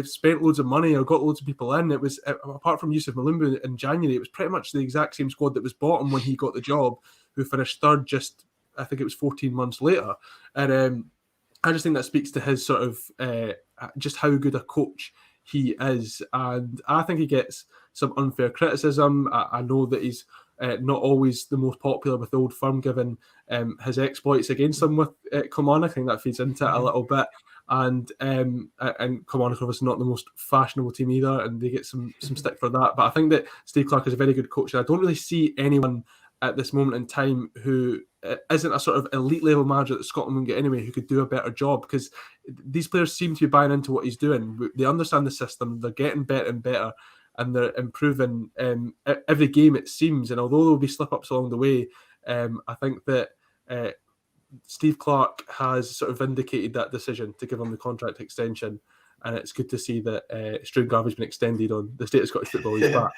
spent loads of money or got loads of people in. It was, apart from Yusuf Malumbu in January, it was pretty much the exact same squad that was bottom when he got the job, who finished third just, I think it was 14 months later, and I just think that speaks to his sort of just how good a coach he is. And I think he gets some unfair criticism. I know that he's not always the most popular with the Old Firm, given his exploits against them with Kilmarnock. I think that feeds into it a little bit. And Kilmarnock obviously not the most fashionable team either, and they get some stick for that. But I think that Steve Clarke is a very good coach. And I don't really see anyone at this moment in time who isn't a sort of elite level manager that Scotland won't get anyway, who could do a better job, because these players seem to be buying into what he's doing. They understand the system, they're getting better and better, and they're improving every game, it seems. And although there'll be slip-ups along the way, I think that Steve Clarke has sort of vindicated that decision to give him the contract extension, and it's good to see that Struan Garvey's been extended on the state of Scottish football. He's back.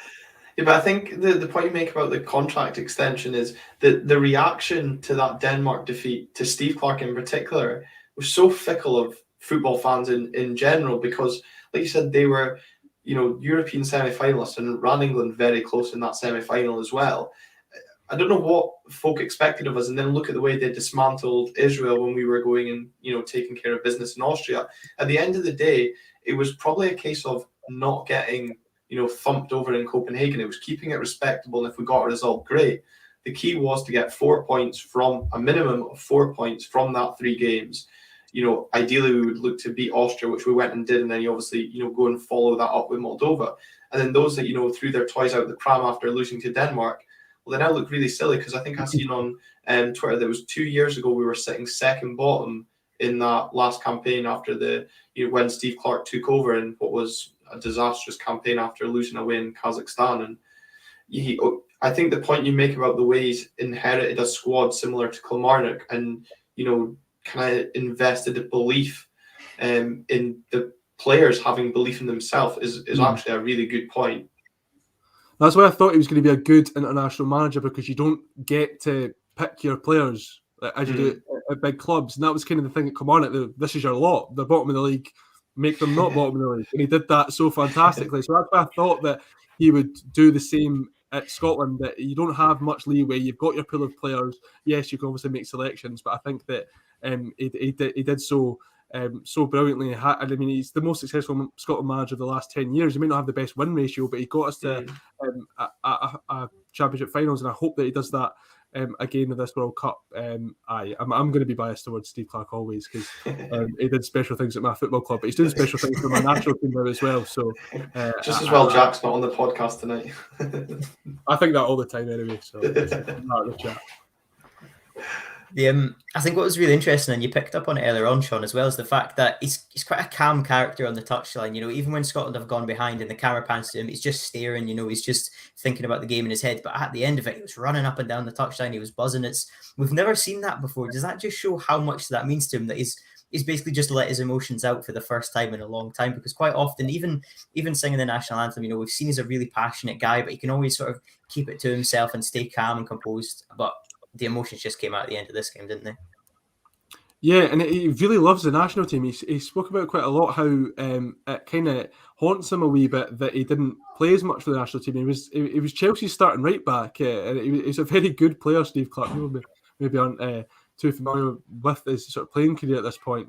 Yeah, but I think the point you make about the contract extension is that the reaction to that Denmark defeat, to Steve Clarke in particular, was so fickle of football fans in general, because, like you said, they were, European semi-finalists and ran England very close in that semi-final as well. I don't know what folk expected of us, and then look at the way they dismantled Israel when we were going and, taking care of business in Austria. At the end of the day, it was probably a case of not getting thumped over in Copenhagen. It was keeping it respectable, and if we got a result, great. The key was to get 4 points, from a minimum of 4 points from that 3 games. Ideally we would look to beat Austria, which we went and did, and then you obviously, go and follow that up with Moldova. And then those that, threw their toys out the pram after losing to Denmark, well, they now look really silly, because I think I seen on Twitter that was 2 years ago we were sitting second bottom in that last campaign after when Steve Clarke took over, in what was a disastrous campaign after losing away in Kazakhstan. And I think the point you make about the way he's inherited a squad similar to Kilmarnock, and kind of invested a belief in the players having belief in themselves is actually a really good point. That's why I thought he was going to be a good international manager, because you don't get to pick your players as you do at big clubs. And that was kind of the thing at Kilmarnock. This is your lot. They're bottom of the league. Make them not bottom of the league. And he did that so fantastically. So that's why I thought that he would do the same at Scotland, that you don't have much leeway. You've got your pool of players. Yes, you can obviously make selections, but I think that he did so brilliantly. I mean, he's the most successful Scotland manager of the last 10 years. He may not have the best win ratio, but he got us to a championship finals, and I hope that he does that again with this World Cup. I'm going to be biased towards Steve Clarke always, because he did special things at my football club, but he's doing special things for my national team now as well. So just as well Jack's not on the podcast tonight. I think that all the time anyway. So not the chat. I think what was really interesting, and you picked up on it earlier on, Sean, as well, is the fact that he's quite a calm character on the touchline. Even when Scotland have gone behind and the camera pans to him, he's just staring. He's just thinking about the game in his head. But at the end of it, he was running up and down the touchline. He was buzzing. We've never seen that before. Does that just show how much that means to him, that he's basically just let his emotions out for the first time in a long time? Because quite often, even singing the national anthem, we've seen he's a really passionate guy, but he can always sort of keep it to himself and stay calm and composed. But the emotions just came out at the end of this game, didn't they? Yeah, and he really loves the national team. He spoke about quite a lot how it kind of haunts him a wee bit that he didn't play as much for the national team. He was Chelsea's starting right back, and he's a very good player, Steve Clarke. People maybe aren't too familiar with his sort of playing career at this point,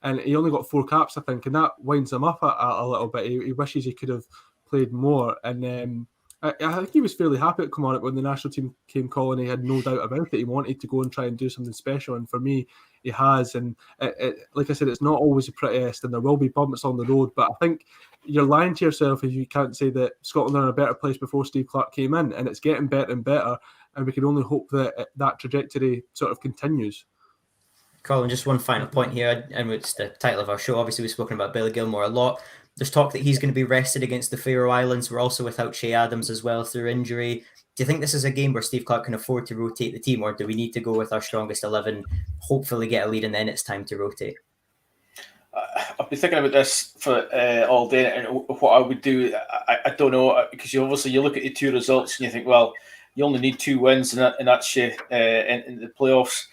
and he only got 4 caps, I think, and that winds him up a little bit. He wishes he could have played more, and I think he was fairly happy at Kilmarnock when the national team came calling. He had no doubt about it. He wanted to go and try and do something special, and for me, he has. And like I said, it's not always the prettiest, and there will be bumps on the road. But I think you're lying to yourself if you can't say that Scotland are in a better place before Steve Clarke came in, and it's getting better and better. And we can only hope that that trajectory sort of continues. Colin, just one final point here, and it's the title of our show. Obviously, we've spoken about Billy Gilmour a lot. There's talk that he's going to be rested against the Faroe Islands. We're also without Che Adams as well through injury. Do you think this is a game where Steve Clarke can afford to rotate the team, or do we need to go with our strongest 11, hopefully get a lead, and then it's time to rotate? I've been thinking about this for all day, and what I would do, I don't know, because you look at the 2 results and you think, well, you only need 2 wins, and that's you in the playoffs.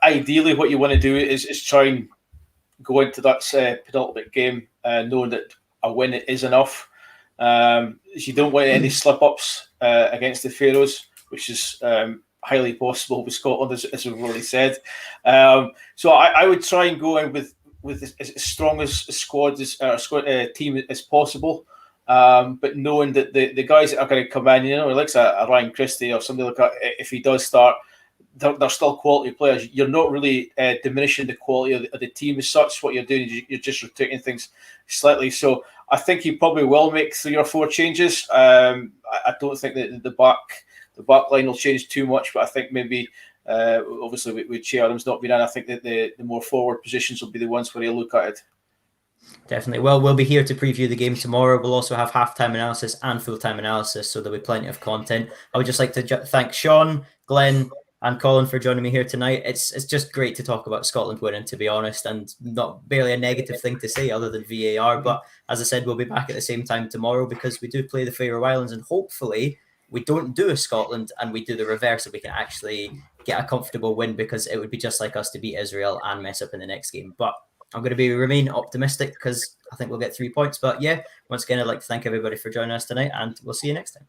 Ideally, what you want to do is try and go into that penultimate game knowing that a win is enough. You don't want any slip-ups against the Faroes, which is highly possible with Scotland, as we've already said. So I would try and go in with as strong a squad team as possible, but knowing that the guys that are going to come in, like a Ryan Christie or somebody like that, if he does start, they're still quality players. You're not really diminishing the quality of the team as such. What you're doing is you're just rotating things slightly. So I think he probably will make 3 or 4 changes. I don't think that the back line will change too much, but I think maybe obviously with Che Adams not being in, I think that the more forward positions will be the ones where he'll look at it. Definitely. Well, we'll be here to preview the game tomorrow. We'll also have halftime analysis and full-time analysis, so there'll be plenty of content. I would just like to thank Sean, Glenn, and Colin for joining me here tonight. It's just great to talk about Scotland winning, to be honest, and not barely a negative thing to say other than VAR. But as I said, we'll be back at the same time tomorrow because we do play the Faroe Islands, and hopefully we don't do a Scotland and we do the reverse, so we can actually get a comfortable win, because it would be just like us to beat Israel and mess up in the next game. But I'm going to remain optimistic because I think we'll get 3 points. But yeah, once again, I'd like to thank everybody for joining us tonight, and we'll see you next time.